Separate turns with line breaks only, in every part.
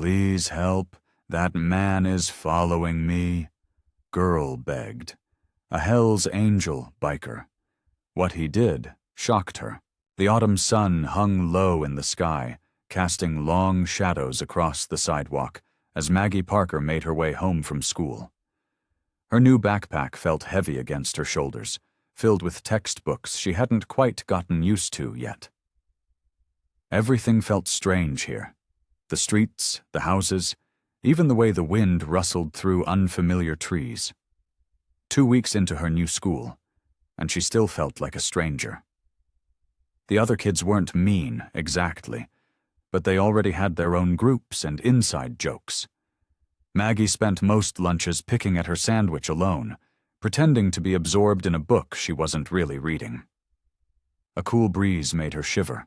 Please help. That man is following me. Girl begged. A Hell's Angel biker. What he did shocked her. The autumn sun hung low in the sky, casting long shadows across the sidewalk as Maggie Parker made her way home from school. Her new backpack felt heavy against her shoulders, filled with textbooks she hadn't quite gotten used to yet. Everything felt strange here. The streets, the houses, even the way the wind rustled through unfamiliar trees. 2 weeks into her new school, and she still felt like a stranger. The other kids weren't mean, exactly, but they already had their own groups and inside jokes. Maggie spent most lunches picking at her sandwich alone, pretending to be absorbed in a book she wasn't really reading. A cool breeze made her shiver,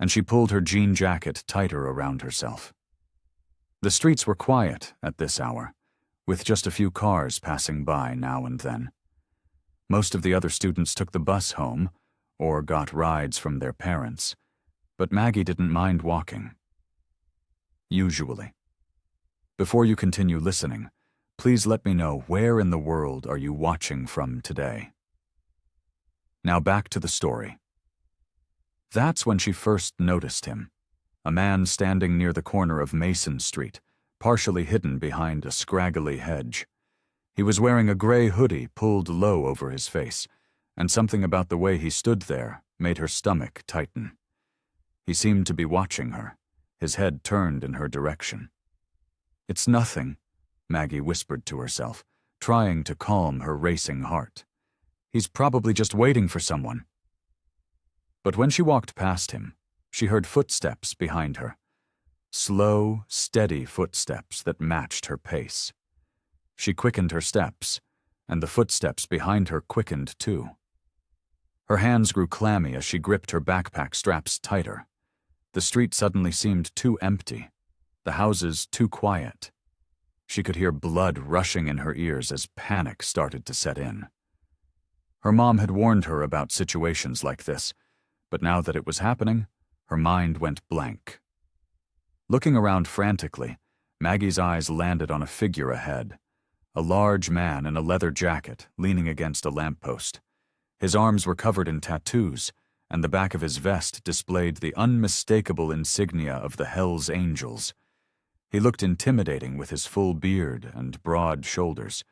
and she pulled her jean jacket tighter around herself. The streets were quiet at this hour, with just a few cars passing by now and then. Most of the other students took the bus home, or got rides from their parents, but Maggie didn't mind walking. Usually. Before you continue listening, please let me know where in the world are you watching from today. Now back to the story. That's when she first noticed him, a man standing near the corner of Mason Street, partially hidden behind a scraggly hedge. He was wearing a gray hoodie pulled low over his face, and something about the way he stood there made her stomach tighten. He seemed to be watching her, his head turned in her direction. "It's nothing," Maggie whispered to herself, trying to calm her racing heart. "He's probably just waiting for someone." But when she walked past him, she heard footsteps behind her. Slow, steady footsteps that matched her pace. She quickened her steps, and the footsteps behind her quickened too. Her hands grew clammy as she gripped her backpack straps tighter. The street suddenly seemed too empty, the houses too quiet. She could hear blood rushing in her ears as panic started to set in. Her mom had warned her about situations like this, but now that it was happening, her mind went blank. Looking around frantically, Maggie's eyes landed on a figure ahead, a large man in a leather jacket leaning against a lamppost. His arms were covered in tattoos, and the back of his vest displayed the unmistakable insignia of the Hell's Angels. He looked intimidating with his full beard and broad shoulders,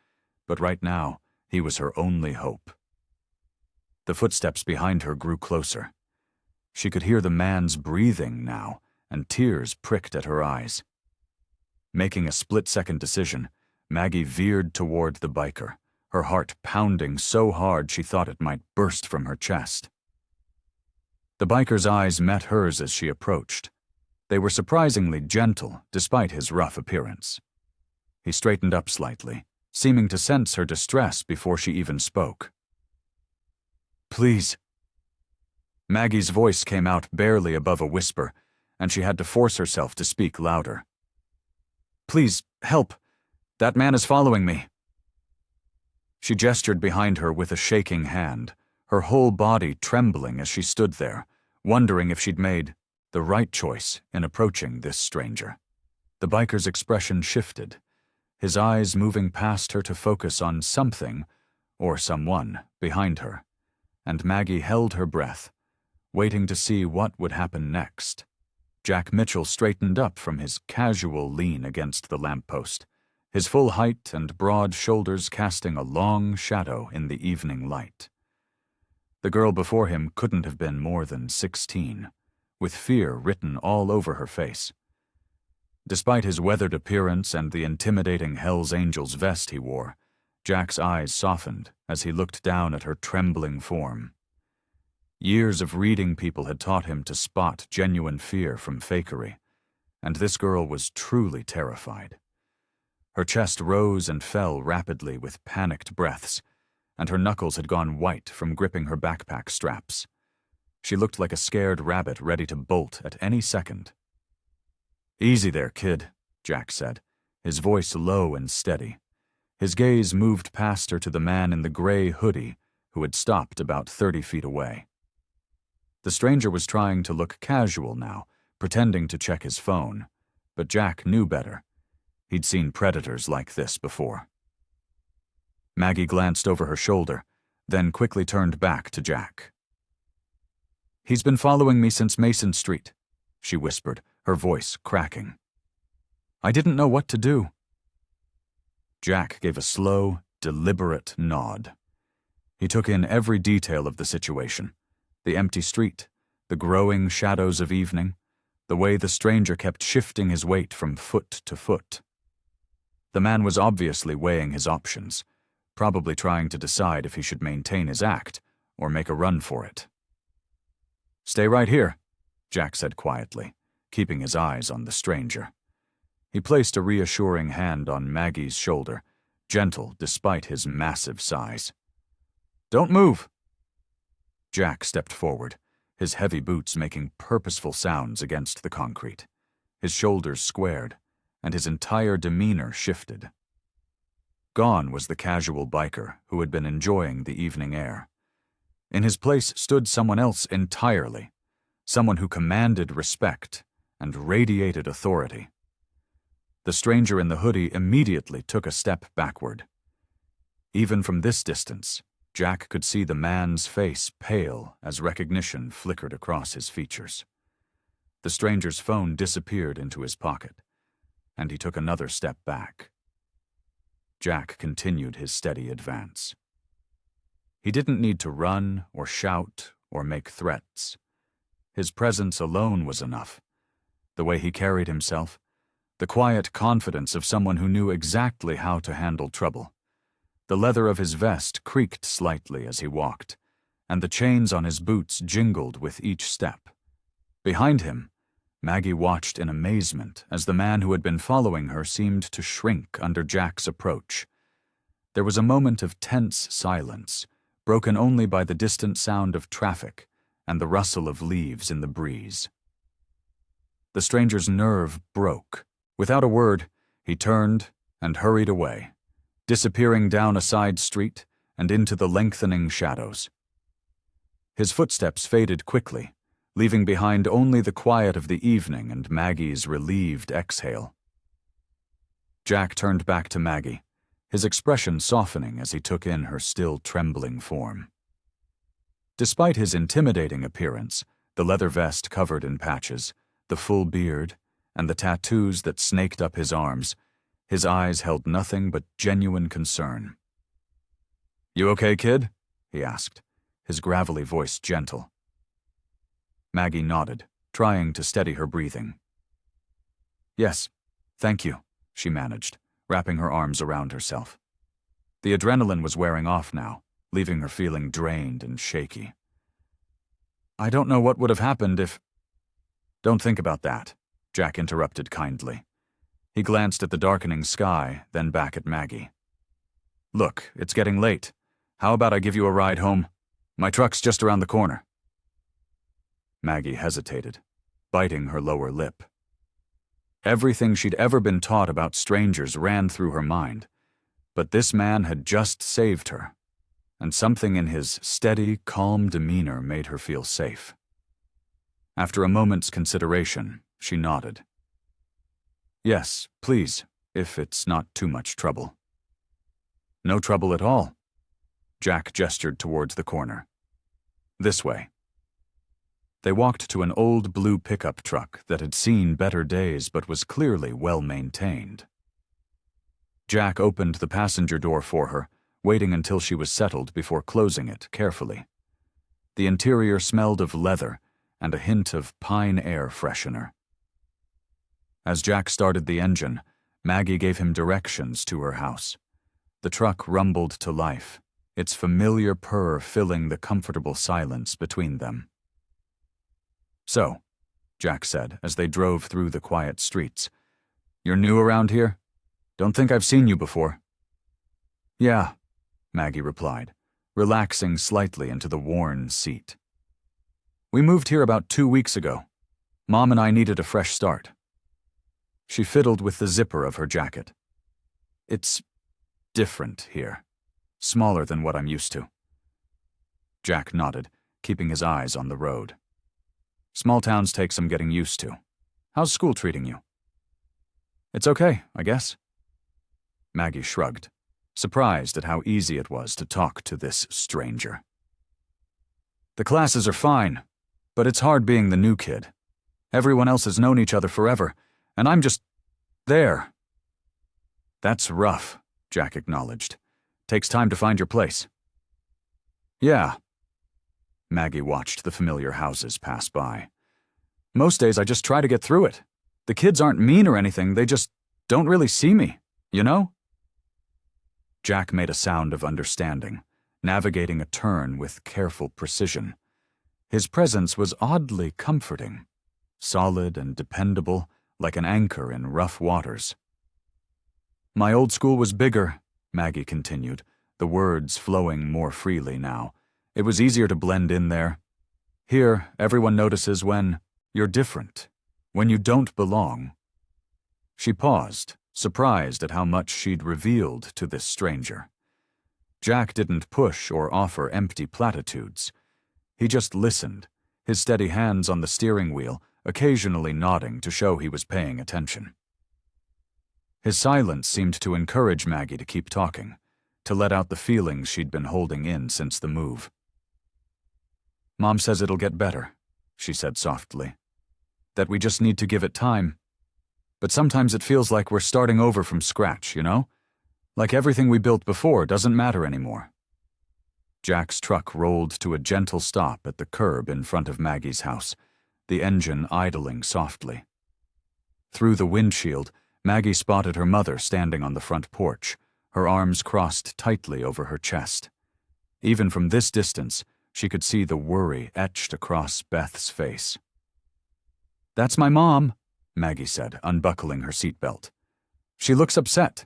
but right now he was her only hope. The footsteps behind her grew closer. She could hear the man's breathing now, and tears pricked at her eyes. Making a split-second decision, Maggie veered toward the biker, her heart pounding so hard she thought it might burst from her chest. The biker's eyes met hers as she approached. They were surprisingly gentle, despite his rough appearance. He straightened up slightly, seeming to sense her distress before she even spoke. "Please." Maggie's voice came out barely above a whisper, and she had to force herself to speak louder. "Please, help. That man is following me." She gestured behind her with a shaking hand, her whole body trembling as she stood there, wondering if she'd made the right choice in approaching this stranger. The biker's expression shifted, his eyes moving past her to focus on something, or someone, behind her, and Maggie held her breath, waiting to see what would happen next. Jack Mitchell straightened up from his casual lean against the lamppost, his full height and broad shoulders casting a long shadow in the evening light. The girl before him couldn't have been more than 16, with fear written all over her face. Despite his weathered appearance and the intimidating Hell's Angels vest he wore, Jack's eyes softened as he looked down at her trembling form. Years of reading people had taught him to spot genuine fear from fakery, and this girl was truly terrified. Her chest rose and fell rapidly with panicked breaths, and her knuckles had gone white from gripping her backpack straps. She looked like a scared rabbit ready to bolt at any second. "Easy there, kid," Jack said, his voice low and steady. His gaze moved past her to the man in the gray hoodie who had stopped about 30 feet away. The stranger was trying to look casual now, pretending to check his phone, but Jack knew better. He'd seen predators like this before. Maggie glanced over her shoulder, then quickly turned back to Jack. "He's been following me since Mason Street," she whispered, her voice cracking. "I didn't know what to do." Jack gave a slow, deliberate nod. He took in every detail of the situation: the empty street, the growing shadows of evening, the way the stranger kept shifting his weight from foot to foot. The man was obviously weighing his options, probably trying to decide if he should maintain his act or make a run for it. "Stay right here," Jack said quietly, keeping his eyes on the stranger. He placed a reassuring hand on Maggie's shoulder, gentle despite his massive size. "Don't move." Jack stepped forward, his heavy boots making purposeful sounds against the concrete. His shoulders squared, and his entire demeanor shifted. Gone was the casual biker who had been enjoying the evening air. In his place stood someone else entirely, someone who commanded respect and radiated authority. The stranger in the hoodie immediately took a step backward. Even from this distance, Jack could see the man's face pale as recognition flickered across his features. The stranger's phone disappeared into his pocket, and he took another step back. Jack continued his steady advance. He didn't need to run or shout or make threats. His presence alone was enough. The way he carried himself, the quiet confidence of someone who knew exactly how to handle trouble. The leather of his vest creaked slightly as he walked, and the chains on his boots jingled with each step. Behind him, Maggie watched in amazement as the man who had been following her seemed to shrink under Jack's approach. There was a moment of tense silence, broken only by the distant sound of traffic and the rustle of leaves in the breeze. The stranger's nerve broke. Without a word, he turned and hurried away, disappearing down a side street and into the lengthening shadows. His footsteps faded quickly, leaving behind only the quiet of the evening and Maggie's relieved exhale. Jack turned back to Maggie, his expression softening as he took in her still trembling form. Despite his intimidating appearance, the leather vest covered in patches, the full beard, and the tattoos that snaked up his arms, his eyes held nothing but genuine concern. "You okay, kid?" he asked, his gravelly voice gentle. Maggie nodded, trying to steady her breathing. "Yes, thank you," she managed, wrapping her arms around herself. The adrenaline was wearing off now, leaving her feeling drained and shaky. "I don't know what would have happened if—" "Don't think about that," Jack interrupted kindly. He glanced at the darkening sky, then back at Maggie. "Look, it's getting late. How about I give you a ride home? My truck's just around the corner." Maggie hesitated, biting her lower lip. Everything she'd ever been taught about strangers ran through her mind, but this man had just saved her, and something in his steady, calm demeanor made her feel safe. After a moment's consideration, she nodded. "Yes, please, if it's not too much trouble." "No trouble at all." Jack gestured towards the corner. "This way." They walked to an old blue pickup truck that had seen better days but was clearly well maintained. Jack opened the passenger door for her, waiting until she was settled before closing it carefully. The interior smelled of leather and a hint of pine air freshener. As Jack started the engine, Maggie gave him directions to her house. The truck rumbled to life, its familiar purr filling the comfortable silence between them. "So," Jack said as they drove through the quiet streets, "you're new around here? Don't think I've seen you before." "Yeah," Maggie replied, relaxing slightly into the worn seat. "We moved here about 2 weeks ago. Mom and I needed a fresh start." She fiddled with the zipper of her jacket. "It's different here, smaller than what I'm used to." Jack nodded, keeping his eyes on the road. "Small towns take some getting used to. How's school treating you?" It's okay, I guess. Maggie shrugged, surprised at how easy it was to talk to this stranger. The classes are fine, but it's hard being the new kid. Everyone else has known each other forever, and I'm just there. That's rough, Jack acknowledged. Takes time to find your place. Yeah. Maggie watched the familiar houses pass by. Most days I just try to get through it. The kids aren't mean or anything, they just don't really see me, you know? Jack made a sound of understanding, navigating a turn with careful precision. His presence was oddly comforting, solid and dependable, like an anchor in rough waters. My old school was bigger, Maggie continued, the words flowing more freely now. It was easier to blend in there. Here, everyone notices when you're different, when you don't belong. She paused, surprised at how much she'd revealed to this stranger. Jack didn't push or offer empty platitudes. He just listened, his steady hands on the steering wheel, occasionally nodding to show he was paying attention. His silence seemed to encourage Maggie to keep talking, to let out the feelings she'd been holding in since the move. Mom says it'll get better, she said softly. That we just need to give it time. But sometimes it feels like we're starting over from scratch, you know? Like everything we built before doesn't matter anymore. Jack's truck rolled to a gentle stop at the curb in front of Maggie's house, the engine idling softly. Through the windshield, Maggie spotted her mother standing on the front porch, her arms crossed tightly over her chest. Even from this distance, she could see the worry etched across Beth's face. That's my mom, Maggie said, unbuckling her seatbelt. She looks upset.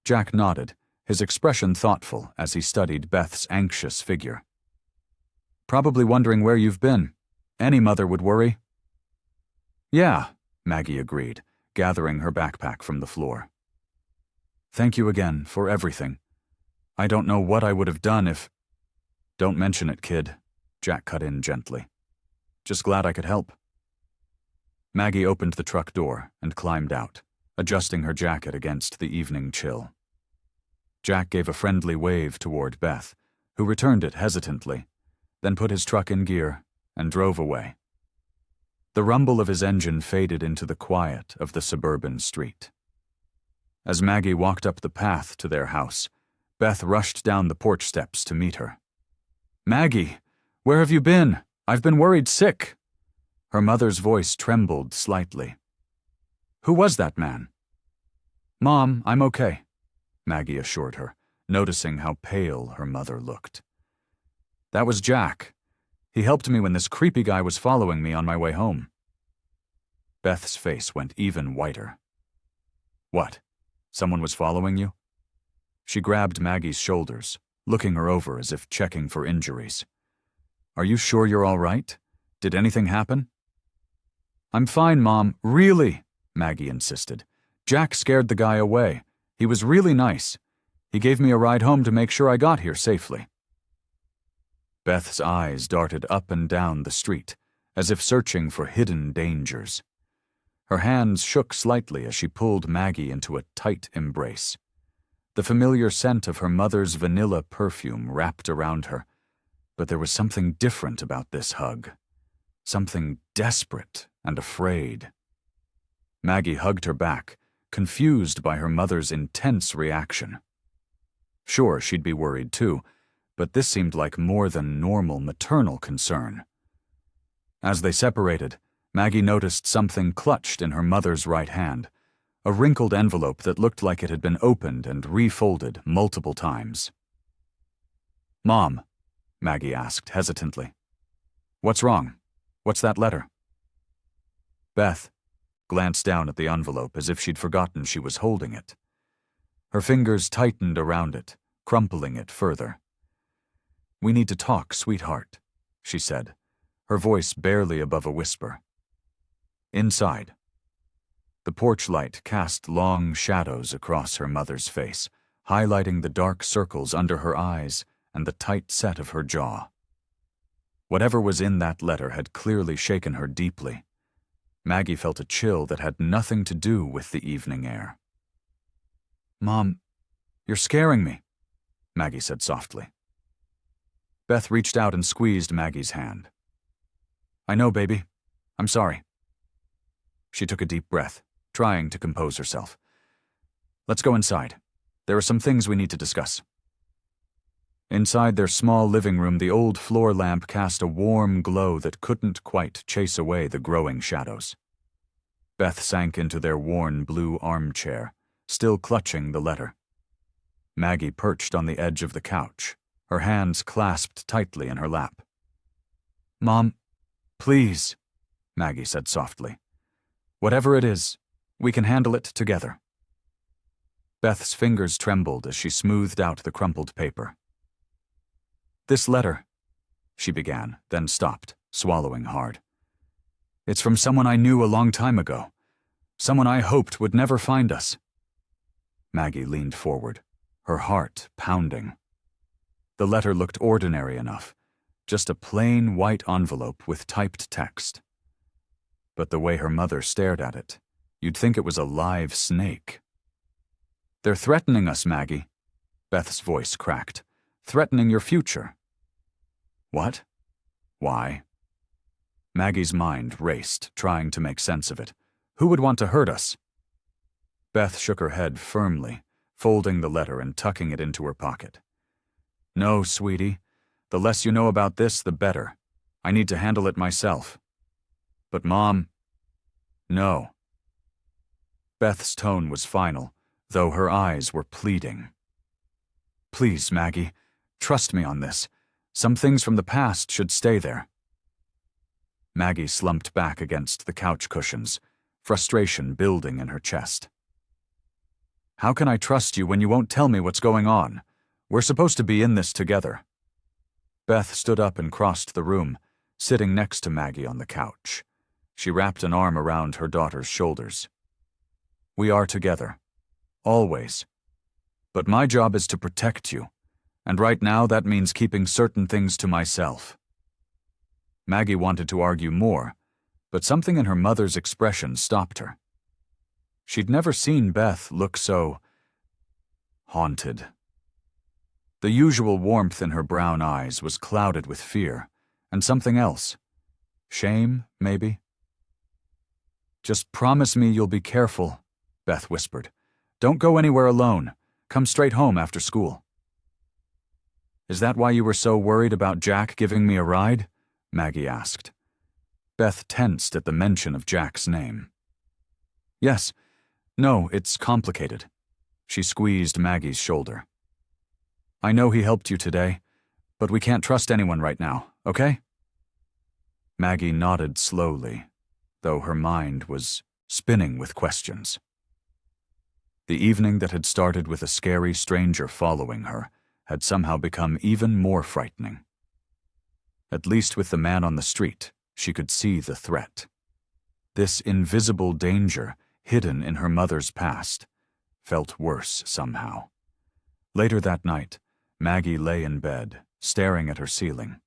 Jack nodded, his expression thoughtful as he studied Beth's anxious figure. Probably wondering where you've been. Any mother would worry. Yeah, Maggie agreed, gathering her backpack from the floor. Thank you again for everything. I don't know what I would have done if... Don't mention it, kid, Jack cut in gently. Just glad I could help. Maggie opened the truck door and climbed out, adjusting her jacket against the evening chill. Jack gave a friendly wave toward Beth, who returned it hesitantly, then put his truck in gear and drove away. The rumble of his engine faded into the quiet of the suburban street. As Maggie walked up the path to their house, Beth rushed down the porch steps to meet her. Maggie, where have you been? I've been worried sick. Her mother's voice trembled slightly. Who was that man? Mom, I'm okay, Maggie assured her, noticing how pale her mother looked. That was Jack. He helped me when this creepy guy was following me on my way home. Beth's face went even whiter. What? Someone was following you? She grabbed Maggie's shoulders, looking her over as if checking for injuries. Are you sure you're all right? Did anything happen? I'm fine, Mom. Really? Maggie insisted. Jack scared the guy away. He was really nice. He gave me a ride home to make sure I got here safely. Beth's eyes darted up and down the street, as if searching for hidden dangers. Her hands shook slightly as she pulled Maggie into a tight embrace. The familiar scent of her mother's vanilla perfume wrapped around her, but there was something different about this hug. Something desperate and afraid. Maggie hugged her back, confused by her mother's intense reaction. Sure, she'd be worried too, but this seemed like more than normal maternal concern. As they separated, Maggie noticed something clutched in her mother's right hand, a wrinkled envelope that looked like it had been opened and refolded multiple times. Mom, Maggie asked hesitantly. What's wrong? What's that letter? Beth glanced down at the envelope as if she'd forgotten she was holding it. Her fingers tightened around it, crumpling it further. We need to talk, sweetheart, she said, her voice barely above a whisper. Inside. The porch light cast long shadows across her mother's face, highlighting the dark circles under her eyes and the tight set of her jaw. Whatever was in that letter had clearly shaken her deeply. Maggie felt a chill that had nothing to do with the evening air. "Mom, you're scaring me," Maggie said softly. Beth reached out and squeezed Maggie's hand. "I know, baby. I'm sorry." She took a deep breath, trying to compose herself. "Let's go inside. There are some things we need to discuss." Inside their small living room, the old floor lamp cast a warm glow that couldn't quite chase away the growing shadows. Beth sank into their worn blue armchair, still clutching the letter. Maggie perched on the edge of the couch, her hands clasped tightly in her lap. "Mom, please," Maggie said softly. "Whatever it is, we can handle it together." Beth's fingers trembled as she smoothed out the crumpled paper. "This letter," she began, then stopped, swallowing hard. "It's from someone I knew a long time ago. Someone I hoped would never find us." Maggie leaned forward, her heart pounding. The letter looked ordinary enough, just a plain white envelope with typed text. But the way her mother stared at it, you'd think it was a live snake. "They're threatening us, Maggie," Beth's voice cracked. "Threatening your future." "What? Why?" Maggie's mind raced, trying to make sense of it. Who would want to hurt us? Beth shook her head firmly, folding the letter and tucking it into her pocket. "No, sweetie. The less you know about this, the better. I need to handle it myself." "But Mom..." "No." Beth's tone was final, though her eyes were pleading. "Please, Maggie, trust me on this. Some things from the past should stay there." Maggie slumped back against the couch cushions, frustration building in her chest. "How can I trust you when you won't tell me what's going on? We're supposed to be in this together." Beth stood up and crossed the room, sitting next to Maggie on the couch. She wrapped an arm around her daughter's shoulders. "We are together. Always. But my job is to protect you, and right now that means keeping certain things to myself." Maggie wanted to argue more, but something in her mother's expression stopped her. She'd never seen Beth look so haunted. The usual warmth in her brown eyes was clouded with fear, and something else. Shame, maybe? "Just promise me you'll be careful," Beth whispered. "Don't go anywhere alone. Come straight home after school." "Is that why you were so worried about Jack giving me a ride?" Maggie asked. Beth tensed at the mention of Jack's name. "Yes. No, it's complicated." She squeezed Maggie's shoulder. "I know he helped you today, but we can't trust anyone right now, okay?" Maggie nodded slowly, though her mind was spinning with questions. The evening that had started with a scary stranger following her had somehow become even more frightening. At least with the man on the street, she could see the threat. This invisible danger, hidden in her mother's past, felt worse somehow. Later that night, Maggie lay in bed, staring at her ceiling.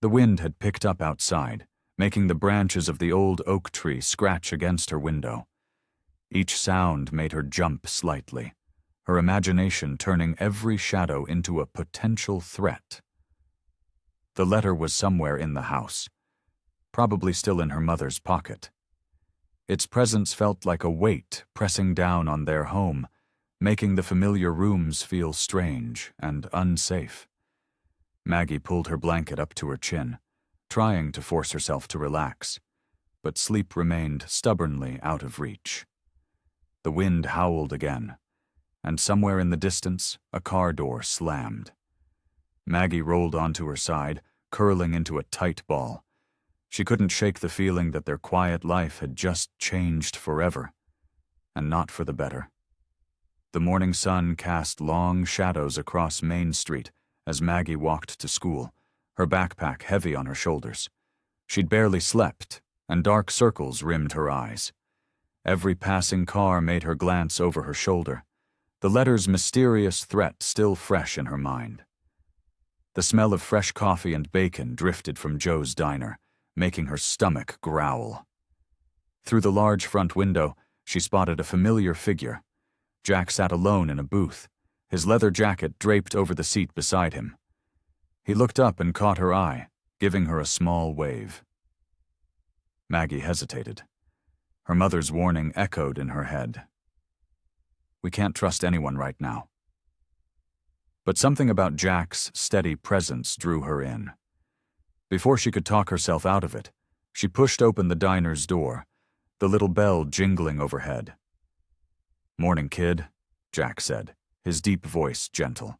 The wind had picked up outside, making the branches of the old oak tree scratch against her window. Each sound made her jump slightly, her imagination turning every shadow into a potential threat. The letter was somewhere in the house, probably still in her mother's pocket. Its presence felt like a weight pressing down on their home, making the familiar rooms feel strange and unsafe. Maggie pulled her blanket up to her chin, trying to force herself to relax, but sleep remained stubbornly out of reach. The wind howled again, and somewhere in the distance, a car door slammed. Maggie rolled onto her side, curling into a tight ball. She couldn't shake the feeling that their quiet life had just changed forever, and not for the better. The morning sun cast long shadows across Main Street as Maggie walked to school, her backpack heavy on her shoulders. She'd barely slept, and dark circles rimmed her eyes. Every passing car made her glance over her shoulder, the letter's mysterious threat still fresh in her mind. The smell of fresh coffee and bacon drifted from Joe's diner, making her stomach growl. Through the large front window, she spotted a familiar figure. Jack sat alone in a booth, his leather jacket draped over the seat beside him. He looked up and caught her eye, giving her a small wave. Maggie hesitated. Her mother's warning echoed in her head. We can't trust anyone right now. But something about Jack's steady presence drew her in. Before she could talk herself out of it, she pushed open the diner's door, the little bell jingling overhead. "Morning, kid," Jack said, his deep voice gentle.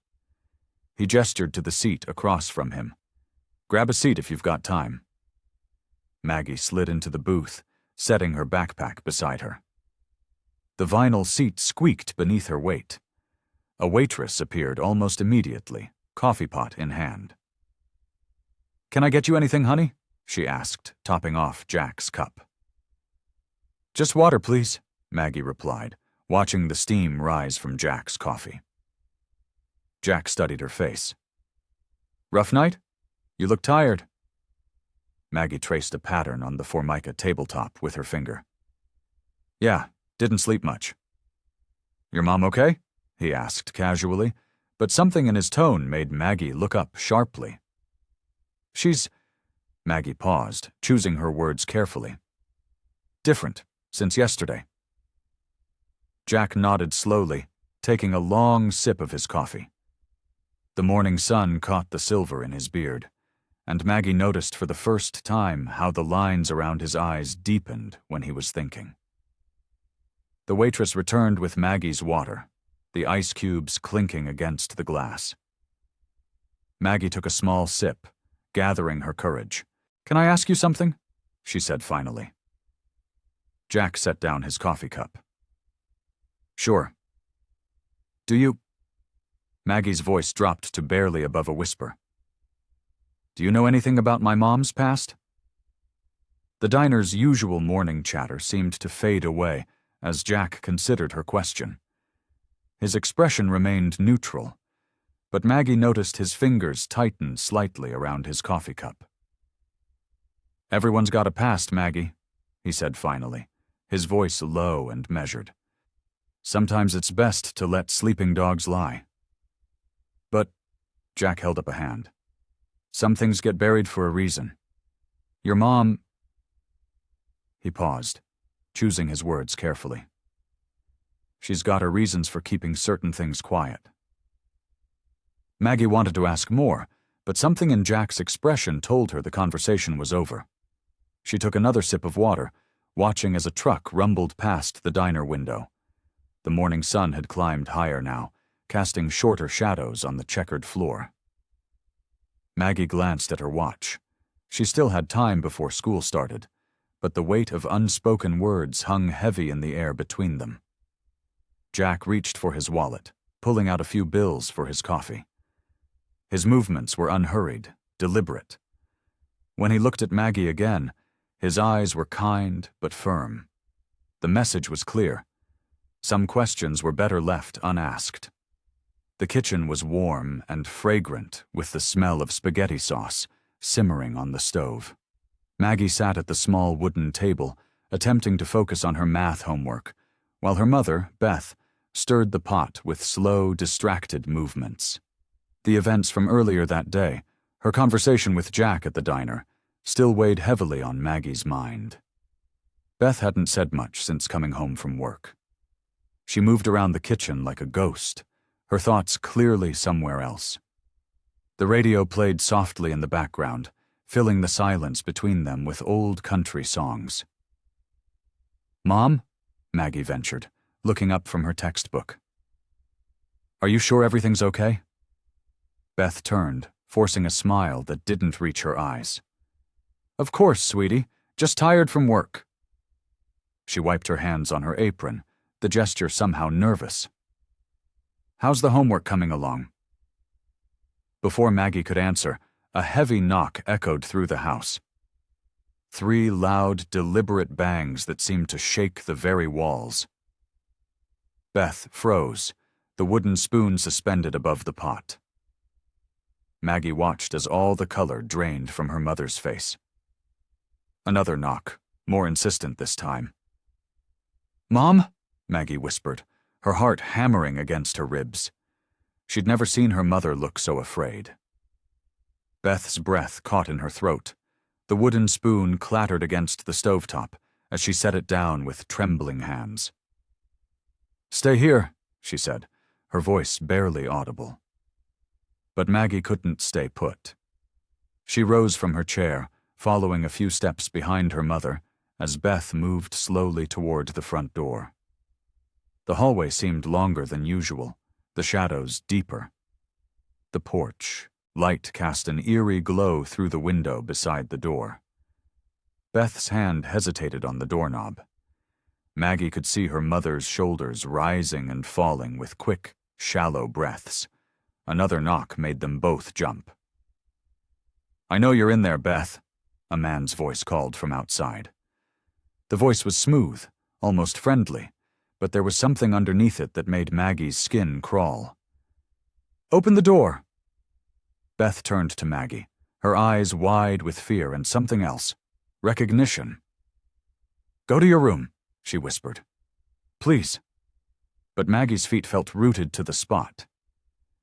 He gestured to the seat across from him. "Grab a seat if you've got time." Maggie slid into the booth, setting her backpack beside her. The vinyl seat squeaked beneath her weight. A waitress appeared almost immediately, coffee pot in hand. "Can I get you anything, honey?" she asked, topping off Jack's cup. "Just water, please," Maggie replied, watching the steam rise from Jack's coffee. Jack studied her face. "Rough night? You look tired." Maggie traced a pattern on the Formica tabletop with her finger. "Yeah, didn't sleep much." "Your mom okay?" he asked casually, but something in his tone made Maggie look up sharply. "She's—" Maggie paused, choosing her words carefully. "Different, since yesterday." Jack nodded slowly, taking a long sip of his coffee. The morning sun caught the silver in his beard, and Maggie noticed for the first time how the lines around his eyes deepened when he was thinking. The waitress returned with Maggie's water, the ice cubes clinking against the glass. Maggie took a small sip, gathering her courage. "Can I ask you something?" she said finally. Jack set down his coffee cup. "Sure." "Do you—" Maggie's voice dropped to barely above a whisper. "Do you know anything about my mom's past?" The diner's usual morning chatter seemed to fade away as Jack considered her question. His expression remained neutral, but Maggie noticed his fingers tighten slightly around his coffee cup. "Everyone's got a past, Maggie," he said finally, his voice low and measured. "Sometimes it's best to let sleeping dogs lie." "But," Jack held up a hand, "some things get buried for a reason. Your mom—" He paused, choosing his words carefully. "She's got her reasons for keeping certain things quiet." Maggie wanted to ask more, but something in Jack's expression told her the conversation was over. She took another sip of water, watching as a truck rumbled past the diner window. The morning sun had climbed higher now, casting shorter shadows on the checkered floor. Maggie glanced at her watch. She still had time before school started, but the weight of unspoken words hung heavy in the air between them. Jack reached for his wallet, pulling out a few bills for his coffee. His movements were unhurried, deliberate. When he looked at Maggie again, his eyes were kind but firm. The message was clear. Some questions were better left unasked. The kitchen was warm and fragrant with the smell of spaghetti sauce simmering on the stove. Maggie sat at the small wooden table, attempting to focus on her math homework, while her mother, Beth, stirred the pot with slow, distracted movements. The events from earlier that day, her conversation with Jack at the diner, still weighed heavily on Maggie's mind. Beth hadn't said much since coming home from work. She moved around the kitchen like a ghost, her thoughts clearly somewhere else. The radio played softly in the background, filling the silence between them with old country songs. "Mom?" Maggie ventured, looking up from her textbook. "Are you sure everything's okay?" Beth turned, forcing a smile that didn't reach her eyes. "Of course, sweetie. Just tired from work." She wiped her hands on her apron, the gesture somehow nervous. "How's the homework coming along?" Before Maggie could answer, a heavy knock echoed through the house. 3 loud, deliberate bangs that seemed to shake the very walls. Beth froze, the wooden spoon suspended above the pot. Maggie watched as all the color drained from her mother's face. Another knock, more insistent this time, "Mom?" Maggie whispered, her heart hammering against her ribs. She'd never seen her mother look so afraid. Beth's breath caught in her throat. The wooden spoon clattered against the stovetop as she set it down with trembling hands. "Stay here," she said, her voice barely audible. But Maggie couldn't stay put. She rose from her chair, following a few steps behind her mother, as Beth moved slowly toward the front door. The hallway seemed longer than usual, the shadows deeper. The porch, light cast an eerie glow through the window beside the door. Beth's hand hesitated on the doorknob. Maggie could see her mother's shoulders rising and falling with quick, shallow breaths. Another knock made them both jump. "I know you're in there, Beth," a man's voice called from outside. The voice was smooth, almost friendly, but there was something underneath it that made Maggie's skin crawl. "Open the door." Beth turned to Maggie, her eyes wide with fear and something else. Recognition. "Go to your room," she whispered. "Please." But Maggie's feet felt rooted to the spot.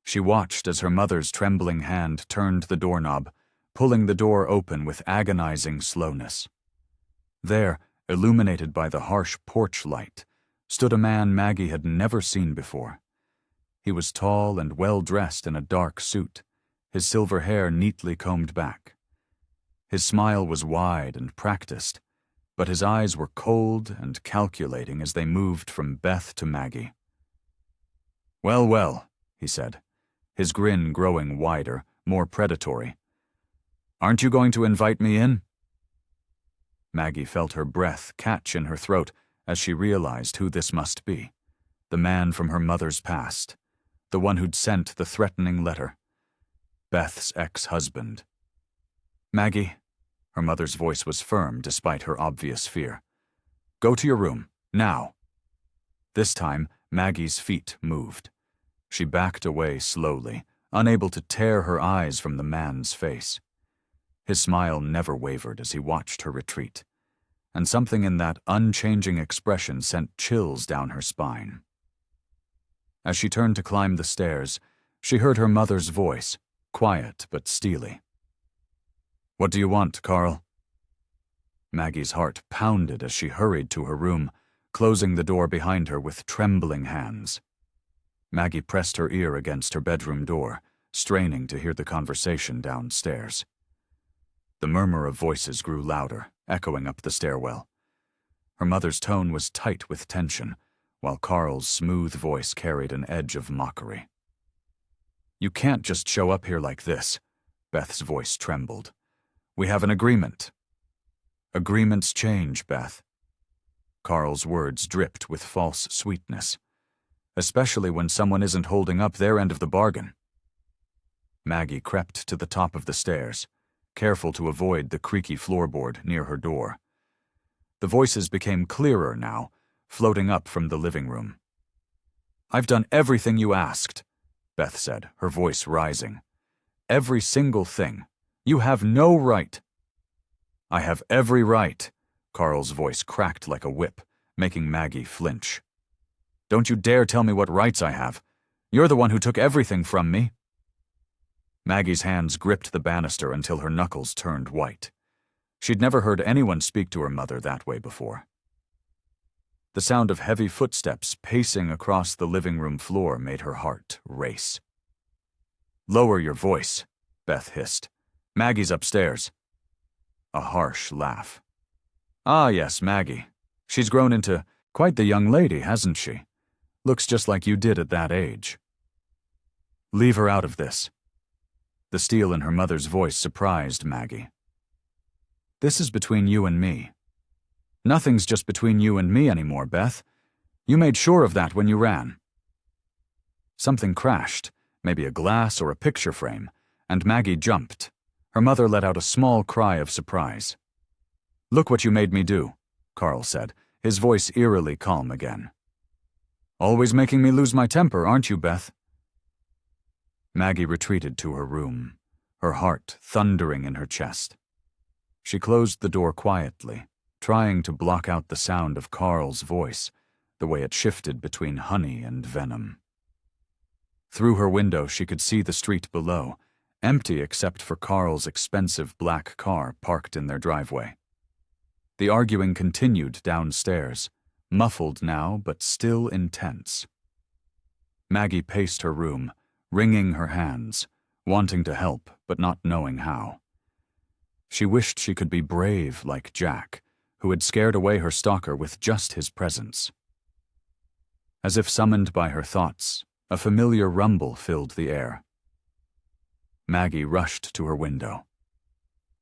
She watched as her mother's trembling hand turned the doorknob, pulling the door open with agonizing slowness. There, illuminated by the harsh porch light, stood a man Maggie had never seen before. He was tall and well-dressed in a dark suit, his silver hair neatly combed back. His smile was wide and practiced, but his eyes were cold and calculating as they moved from Beth to Maggie. "Well, well," he said, his grin growing wider, more predatory. "Aren't you going to invite me in?" Maggie felt her breath catch in her throat as she realized who this must be. The man from her mother's past, the one who'd sent the threatening letter. Beth's ex-husband. "Maggie," her mother's voice was firm despite her obvious fear. "Go to your room, now." This time, Maggie's feet moved. She backed away slowly, unable to tear her eyes from the man's face. His smile never wavered as he watched her retreat, and something in that unchanging expression sent chills down her spine. As she turned to climb the stairs, she heard her mother's voice, quiet but steely. "What do you want, Carl?" Maggie's heart pounded as she hurried to her room, closing the door behind her with trembling hands. Maggie pressed her ear against her bedroom door, straining to hear the conversation downstairs. The murmur of voices grew louder, echoing up the stairwell. Her mother's tone was tight with tension, while Carl's smooth voice carried an edge of mockery. "You can't just show up here like this," Beth's voice trembled. "We have an agreement." "Agreements change, Beth." Carl's words dripped with false sweetness, especially when someone isn't holding up their end of the bargain. Maggie crept to the top of the stairs, careful to avoid the creaky floorboard near her door. The voices became clearer now, floating up from the living room. "I've done everything you asked," Beth said, her voice rising. "Every single thing. You have no right." "I have every right," Carl's voice cracked like a whip, making Maggie flinch. "Don't you dare tell me what rights I have. You're the one who took everything from me." Maggie's hands gripped the banister until her knuckles turned white. She'd never heard anyone speak to her mother that way before. The sound of heavy footsteps pacing across the living room floor made her heart race. "Lower your voice," Beth hissed. "Maggie's upstairs." A harsh laugh. "Ah, yes, Maggie. She's grown into quite the young lady, hasn't she? Looks just like you did at that age." "Leave her out of this." The steel in her mother's voice surprised Maggie. "This is between you and me." "Nothing's just between you and me anymore, Beth. You made sure of that when you ran." Something crashed, maybe a glass or a picture frame, and Maggie jumped. Her mother let out a small cry of surprise. "Look what you made me do," Carl said, his voice eerily calm again. "Always making me lose my temper, aren't you, Beth?" Maggie retreated to her room, her heart thundering in her chest. She closed the door quietly, trying to block out the sound of Carl's voice, the way it shifted between honey and venom. Through her window she could see the street below, empty except for Carl's expensive black car parked in their driveway. The arguing continued downstairs, muffled now but still intense. Maggie paced her room, wringing her hands, wanting to help but not knowing how. She wished she could be brave like Jack, who had scared away her stalker with just his presence. As if summoned by her thoughts, a familiar rumble filled the air. Maggie rushed to her window.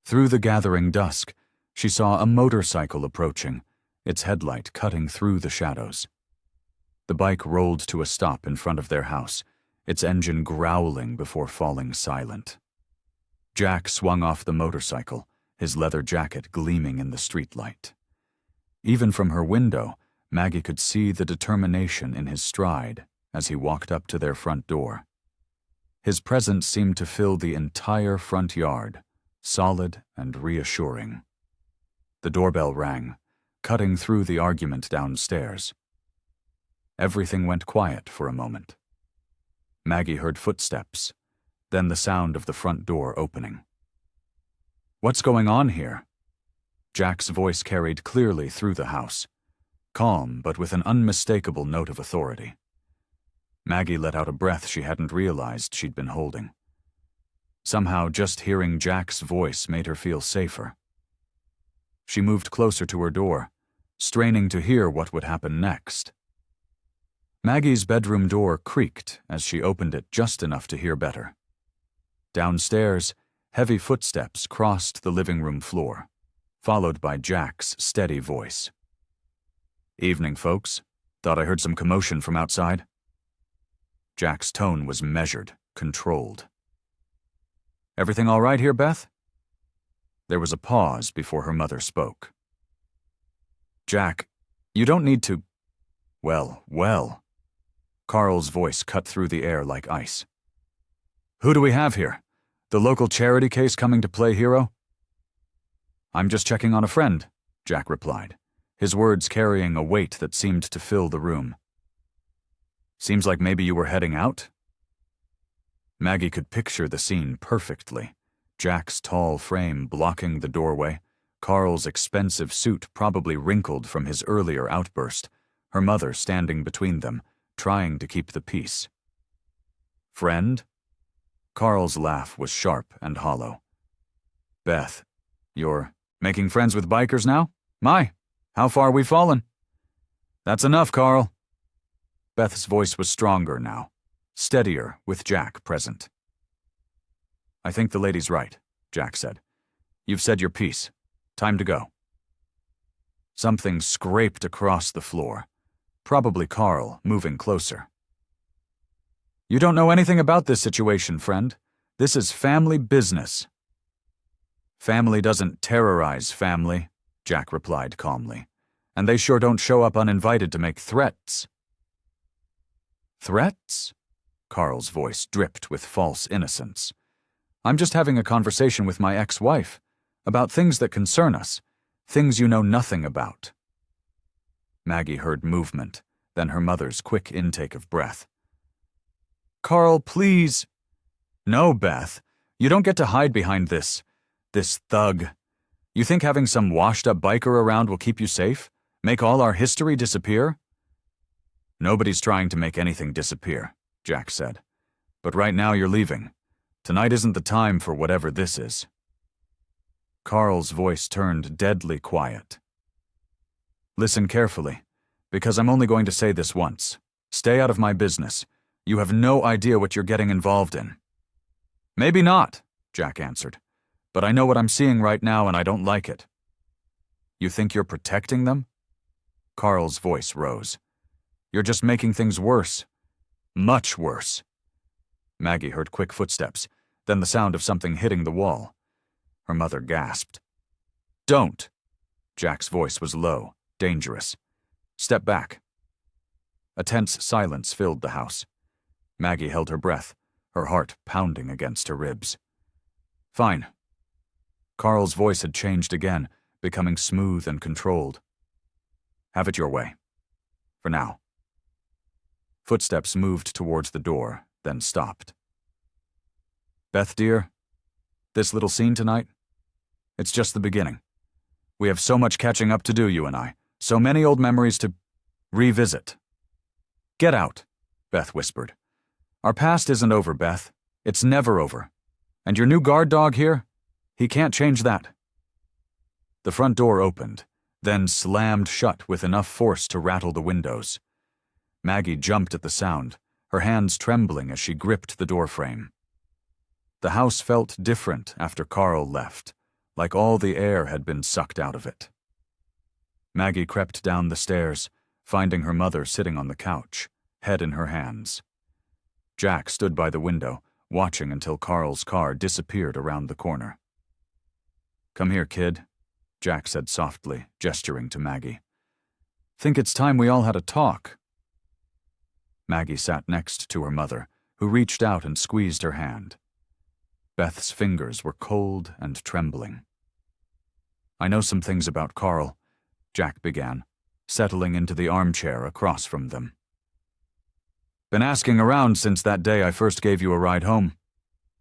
Through the gathering dusk, she saw a motorcycle approaching, its headlight cutting through the shadows. The bike rolled to a stop in front of their house, its engine growling before falling silent. Jack swung off the motorcycle, his leather jacket gleaming in the streetlight. Even from her window, Maggie could see the determination in his stride as he walked up to their front door. His presence seemed to fill the entire front yard, solid and reassuring. The doorbell rang, cutting through the argument downstairs. Everything went quiet for a moment. Maggie heard footsteps, then the sound of the front door opening. "What's going on here?" Jack's voice carried clearly through the house, calm but with an unmistakable note of authority. Maggie let out a breath she hadn't realized she'd been holding. Somehow, just hearing Jack's voice made her feel safer. She moved closer to her door, straining to hear what would happen next. Maggie's bedroom door creaked as she opened it just enough to hear better. Downstairs, heavy footsteps crossed the living room floor, followed by Jack's steady voice. "Evening, folks. Thought I heard some commotion from outside." Jack's tone was measured, controlled. "Everything all right here, Beth?" There was a pause before her mother spoke. "Jack, you don't need to—" Well. Carl's voice cut through the air like ice. "Who do we have here? The local charity case coming to play hero?" "I'm just checking on a friend," Jack replied, his words carrying a weight that seemed to fill the room. "Seems like maybe you were heading out?" Maggie could picture the scene perfectly. Jack's tall frame blocking the doorway, Carl's expensive suit probably wrinkled from his earlier outburst, her mother standing between them, trying to keep the peace. "Friend?" Carl's laugh was sharp and hollow. "Beth, you're making friends with bikers now? My, how far we've fallen." "That's enough, Carl." Beth's voice was stronger now, steadier with Jack present. "I think the lady's right," Jack said. "You've said your piece. Time to go." Something scraped across the floor, probably Carl moving closer. "You don't know anything about this situation, friend. This is family business." "Family doesn't terrorize family," Jack replied calmly. "And they sure don't show up uninvited to make threats." "Threats?" Carl's voice dripped with false innocence. "I'm just having a conversation with my ex-wife about things that concern us, things you know nothing about." Maggie heard movement, then her mother's quick intake of breath. "Carl, please." "No, Beth. You don't get to hide behind this thug. You think having some washed-up biker around will keep you safe? Make all our history disappear?" "Nobody's trying to make anything disappear," Jack said. "But right now you're leaving. Tonight isn't the time for whatever this is." Carl's voice turned deadly quiet. "Listen carefully, because I'm only going to say this once. Stay out of my business. You have no idea what you're getting involved in." "Maybe not," Jack answered. "But I know what I'm seeing right now and I don't like it." "You think you're protecting them?" Carl's voice rose. "You're just making things worse. Much worse." Maggie heard quick footsteps, then the sound of something hitting the wall. Her mother gasped. "Don't!" Jack's voice was low, dangerous. "Step back." A tense silence filled the house. Maggie held her breath, her heart pounding against her ribs. "Fine." Carl's voice had changed again, becoming smooth and controlled. "Have it your way. For now. Footsteps moved towards the door, then stopped. Beth, dear, this little scene tonight, it's just the beginning. We have so much catching up to do, you and I. So many old memories to revisit. Get out, Beth whispered. Our past isn't over, Beth. It's never over. And your new guard dog here? He can't change that. The front door opened, then slammed shut with enough force to rattle the windows. Maggie jumped at the sound, her hands trembling as she gripped the doorframe. The house felt different after Carl left, like all the air had been sucked out of it. Maggie crept down the stairs, finding her mother sitting on the couch, head in her hands. Jack stood by the window, watching until Carl's car disappeared around the corner. Come here, kid, Jack said softly, gesturing to Maggie. Think it's time we all had a talk. Maggie sat next to her mother, who reached out and squeezed her hand. Beth's fingers were cold and trembling. I know some things about Carl, Jack began, settling into the armchair across from them. Been asking around since that day I first gave you a ride home.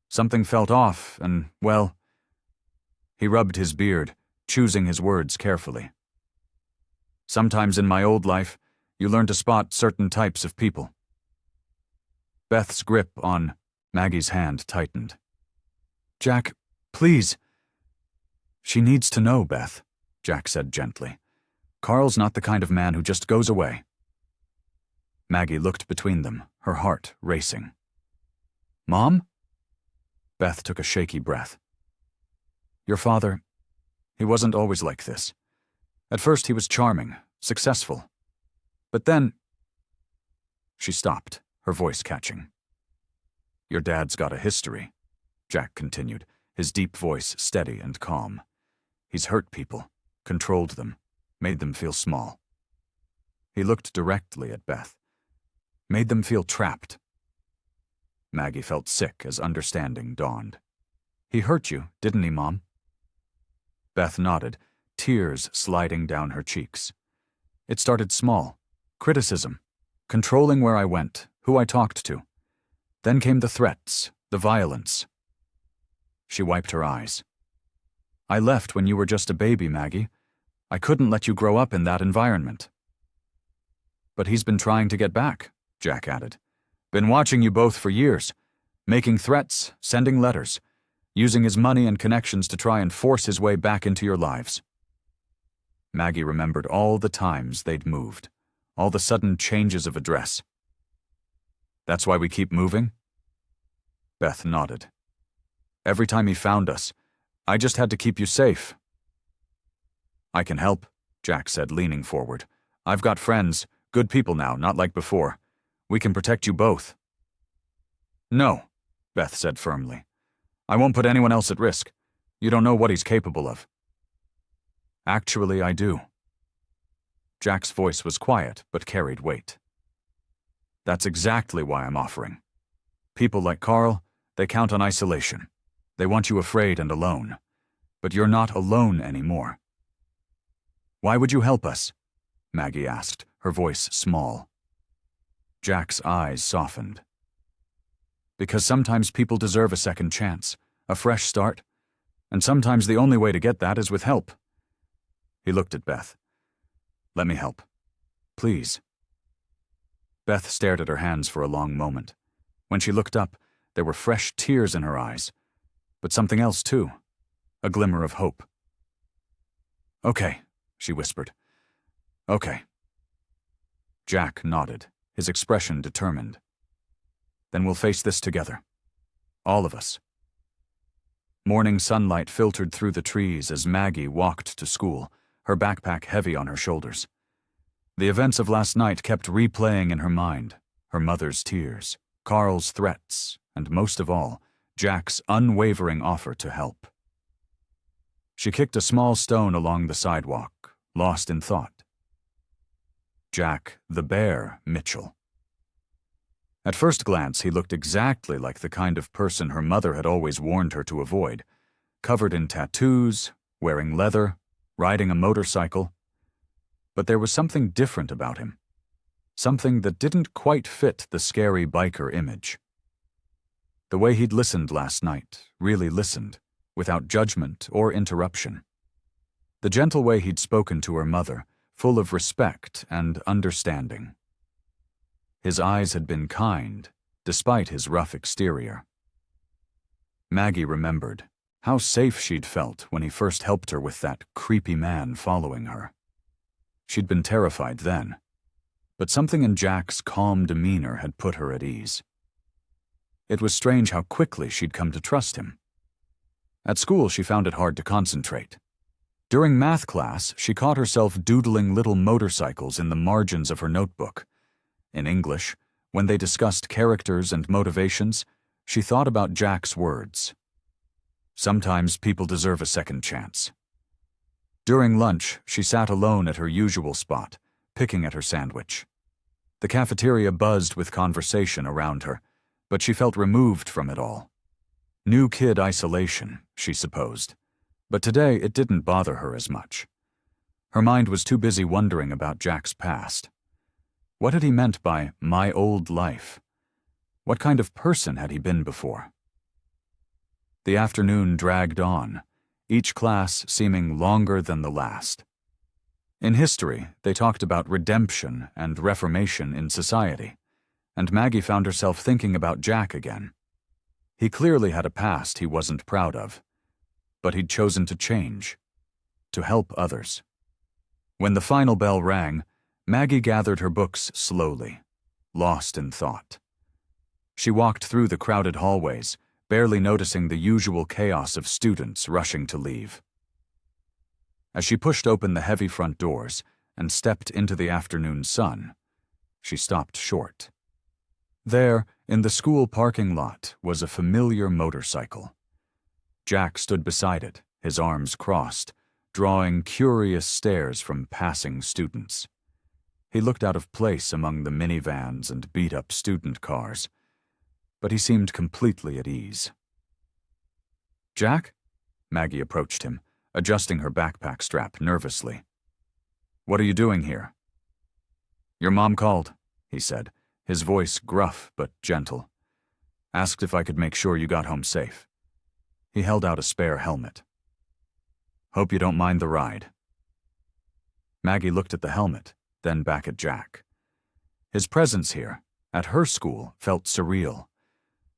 Something felt off, and, well... He rubbed his beard, choosing his words carefully. Sometimes in my old life, you learn to spot certain types of people. Beth's grip on Maggie's hand tightened. Jack, please. She needs to know, Beth, Jack said gently. Carl's not the kind of man who just goes away. Maggie looked between them, her heart racing. Mom? Beth took a shaky breath. Your father, he wasn't always like this. At first he was charming, successful. But then... She stopped, her voice catching. Your dad's got a history, Jack continued, his deep voice steady and calm. He's hurt people, controlled them, made them feel small. He looked directly at Beth. Made them feel trapped. Maggie felt sick as understanding dawned. He hurt you, didn't he, Mom? Beth nodded, tears sliding down her cheeks. It started small. Criticism. Controlling where I went, who I talked to. Then came the threats, the violence. She wiped her eyes. I left when you were just a baby, Maggie. I couldn't let you grow up in that environment. But he's been trying to get back, Jack added. Been watching you both for years, making threats, sending letters, using his money and connections to try and force his way back into your lives. Maggie remembered all the times they'd moved, all the sudden changes of address. That's why we keep moving? Beth nodded. Every time he found us, I just had to keep you safe. I can help, Jack said, leaning forward. I've got friends, good people now, not like before. We can protect you both. No, Beth said firmly. I won't put anyone else at risk. You don't know what he's capable of. Actually, I do. Jack's voice was quiet, but carried weight. That's exactly why I'm offering. People like Carl, they count on isolation. They want you afraid and alone. But you're not alone anymore. Why would you help us? Maggie asked, her voice small. Jack's eyes softened. Because sometimes people deserve a second chance, a fresh start, and sometimes the only way to get that is with help. He looked at Beth. Let me help. Please. Beth stared at her hands for a long moment. When she looked up, there were fresh tears in her eyes, but something else too, a glimmer of hope. Okay, she whispered. Okay. Jack nodded, his expression determined. Then we'll face this together. All of us. Morning sunlight filtered through the trees as Maggie walked to school, her backpack heavy on her shoulders. The events of last night kept replaying in her mind, her mother's tears, Carl's threats, and most of all, Jack's unwavering offer to help. She kicked a small stone along the sidewalk, lost in thought. Jack, the bear, Mitchell. At first glance, he looked exactly like the kind of person her mother had always warned her to avoid, covered in tattoos, wearing leather, riding a motorcycle. But there was something different about him. something that didn't quite fit the scary biker image. The way he'd listened last night, really listened, without judgment or interruption. The gentle way he'd spoken to her mother, full of respect and understanding. His eyes had been kind, despite his rough exterior. Maggie remembered how safe she'd felt when he first helped her with that creepy man following her. She'd been terrified then, but something in Jack's calm demeanor had put her at ease. It was strange how quickly she'd come to trust him. At school, she found it hard to concentrate. During math class, she caught herself doodling little motorcycles in the margins of her notebook. In English, when they discussed characters and motivations, she thought about Jack's words. Sometimes people deserve a second chance. During lunch, she sat alone at her usual spot, picking at her sandwich. The cafeteria buzzed with conversation around her, but she felt removed from it all. New kid isolation, she supposed, but today it didn't bother her as much. Her mind was too busy wondering about Jack's past. What had he meant by my old life? What kind of person had he been before? The afternoon dragged on, each class seeming longer than the last. In history, they talked about redemption and reformation in society, and Maggie found herself thinking about Jack again. He clearly had a past he wasn't proud of, but he'd chosen to change, to help others. When the final bell rang, Maggie gathered her books slowly, lost in thought. She walked through the crowded hallways, barely noticing the usual chaos of students rushing to leave. As she pushed open the heavy front doors and stepped into the afternoon sun, she stopped short. There, in the school parking lot, was a familiar motorcycle. Jack stood beside it, his arms crossed, drawing curious stares from passing students. He looked out of place among the minivans and beat-up student cars, but he seemed completely at ease. "Jack?" Maggie approached him, adjusting her backpack strap nervously. "What are you doing here?" "Your mom called," he said, his voice gruff but gentle. "Asked if I could make sure you got home safe." He held out a spare helmet. "Hope you don't mind the ride." Maggie looked at the helmet, then back at Jack. His presence here, at her school, felt surreal.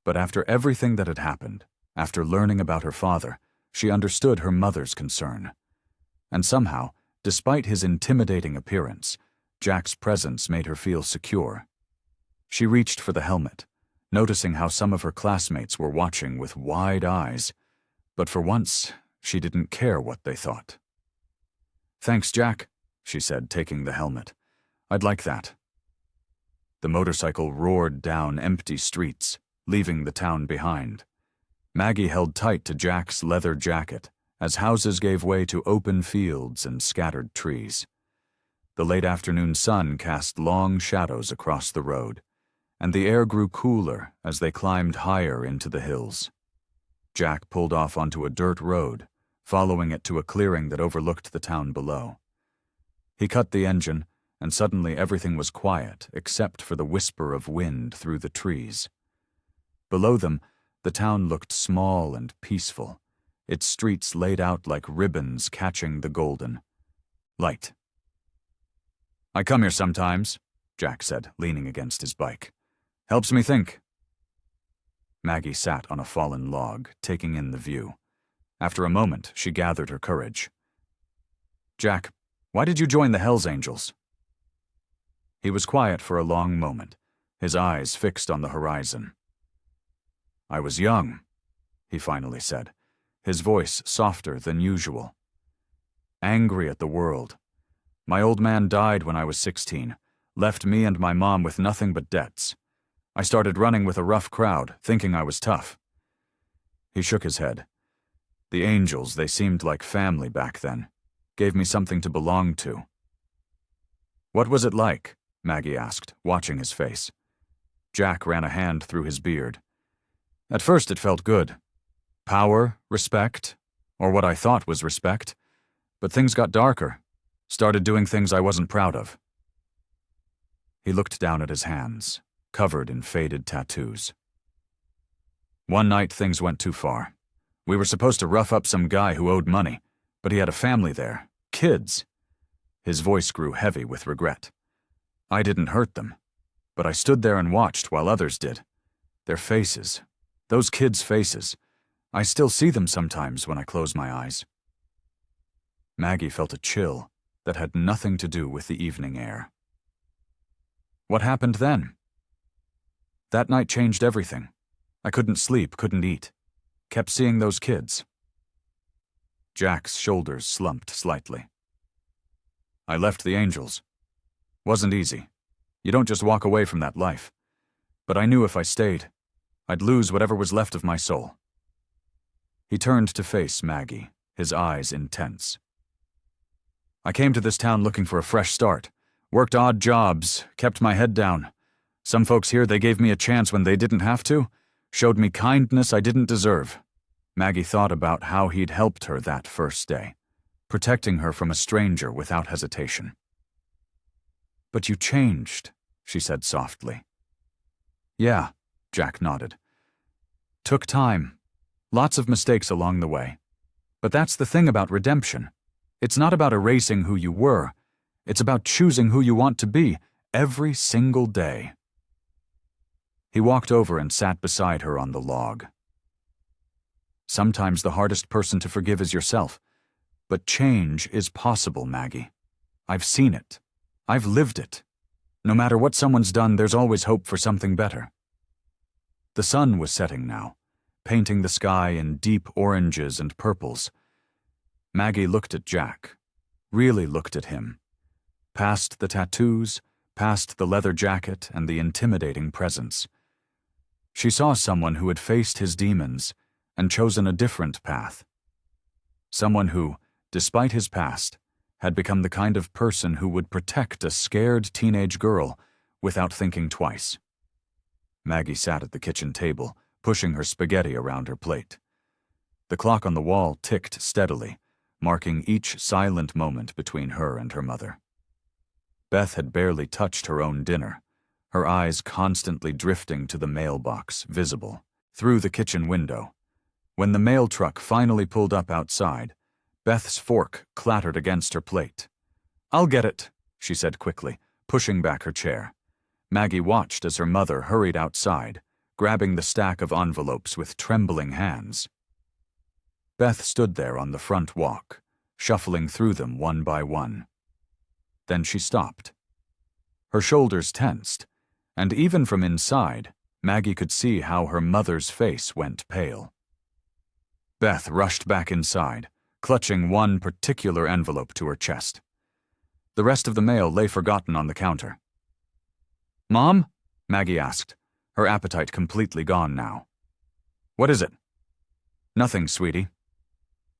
But after everything that had happened, after learning about her father, she understood her mother's concern. And somehow, despite his intimidating appearance, Jack's presence made her feel secure. She reached for the helmet, noticing how some of her classmates were watching with wide eyes, but for once, she didn't care what they thought. "Thanks, Jack," she said, taking the helmet. "I'd like that." The motorcycle roared down empty streets, leaving the town behind. Maggie held tight to Jack's leather jacket as houses gave way to open fields and scattered trees. The late afternoon sun cast long shadows across the road, and the air grew cooler as they climbed higher into the hills. Jack pulled off onto a dirt road, following it to a clearing that overlooked the town below. He cut the engine, and suddenly everything was quiet except for the whisper of wind through the trees. Below them, the town looked small and peaceful, its streets laid out like ribbons catching the golden light. "I come here sometimes," Jack said, leaning against his bike. "Helps me think." Maggie sat on a fallen log, taking in the view. After a moment, she gathered her courage. "Jack, why did you join the Hells Angels?" He was quiet for a long moment, his eyes fixed on the horizon. "I was young," he finally said, his voice softer than usual. "Angry at the world. My old man died when I was 16, left me and my mom with nothing but debts. I started running with a rough crowd, thinking I was tough." He shook his head. "The Angels, they seemed like family back then. Gave me something to belong to." "What was it like?" Maggie asked, watching his face. Jack ran a hand through his beard. "At first it felt good. Power, respect, or what I thought was respect. But things got darker. Started doing things I wasn't proud of." He looked down at his hands, covered in faded tattoos. One night things went too far. We were supposed to rough up some guy who owed money, but he had a family there, kids. His voice grew heavy with regret. I didn't hurt them, but I stood there and watched while others did. Their faces, those kids' faces, I still see them sometimes when I close my eyes. Maggie felt a chill that had nothing to do with the evening air. What happened then? That night changed everything. I couldn't sleep, couldn't eat. Kept seeing those kids. Jack's shoulders slumped slightly. I left the Angels. Wasn't easy. You don't just walk away from that life. But I knew if I stayed, I'd lose whatever was left of my soul. He turned to face Maggie, his eyes intense. I came to this town looking for a fresh start. Worked odd jobs, kept my head down. Some folks here, they gave me a chance when they didn't have to, showed me kindness I didn't deserve. Maggie thought about how he'd helped her that first day, protecting her from a stranger without hesitation. But you changed, she said softly. Yeah, Jack nodded. Took time. Lots of mistakes along the way. But that's the thing about redemption. It's not about erasing who you were. It's about choosing who you want to be every single day. He walked over and sat beside her on the log. Sometimes the hardest person to forgive is yourself. But change is possible, Maggie. I've seen it. I've lived it. No matter what someone's done, there's always hope for something better. The sun was setting now, painting the sky in deep oranges and purples. Maggie looked at Jack, really looked at him. Past the tattoos, past the leather jacket and the intimidating presence. She saw someone who had faced his demons and chosen a different path. Someone who, despite his past, had become the kind of person who would protect a scared teenage girl without thinking twice. Maggie sat at the kitchen table, pushing her spaghetti around her plate. The clock on the wall ticked steadily, marking each silent moment between her and her mother. Beth had barely touched her own dinner, her eyes constantly drifting to the mailbox, visible, through the kitchen window. When the mail truck finally pulled up outside, Beth's fork clattered against her plate. "I'll get it," she said quickly, pushing back her chair. Maggie watched as her mother hurried outside, grabbing the stack of envelopes with trembling hands. Beth stood there on the front walk, shuffling through them one by one. Then she stopped. Her shoulders tensed, and even from inside, Maggie could see how her mother's face went pale. Beth rushed back inside, clutching one particular envelope to her chest. The rest of the mail lay forgotten on the counter. "Mom?" Maggie asked, her appetite completely gone now. "What is it?" "Nothing, sweetie."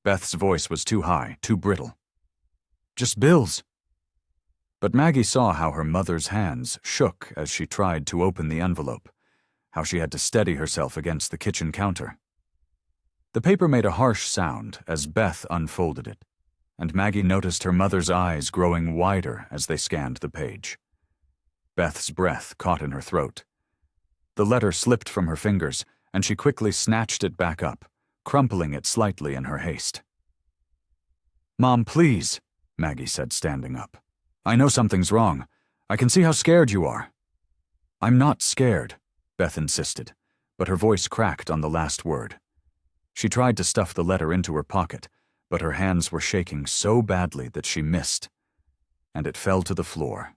Beth's voice was too high, too brittle. "Just bills." But Maggie saw how her mother's hands shook as she tried to open the envelope, how she had to steady herself against the kitchen counter. The paper made a harsh sound as Beth unfolded it, and Maggie noticed her mother's eyes growing wider as they scanned the page. Beth's breath caught in her throat. The letter slipped from her fingers, and she quickly snatched it back up, crumpling it slightly in her haste. "Mom, please," Maggie said, standing up. "I know something's wrong. I can see how scared you are." "I'm not scared," Beth insisted, but her voice cracked on the last word. She tried to stuff the letter into her pocket, but her hands were shaking so badly that she missed, and it fell to the floor.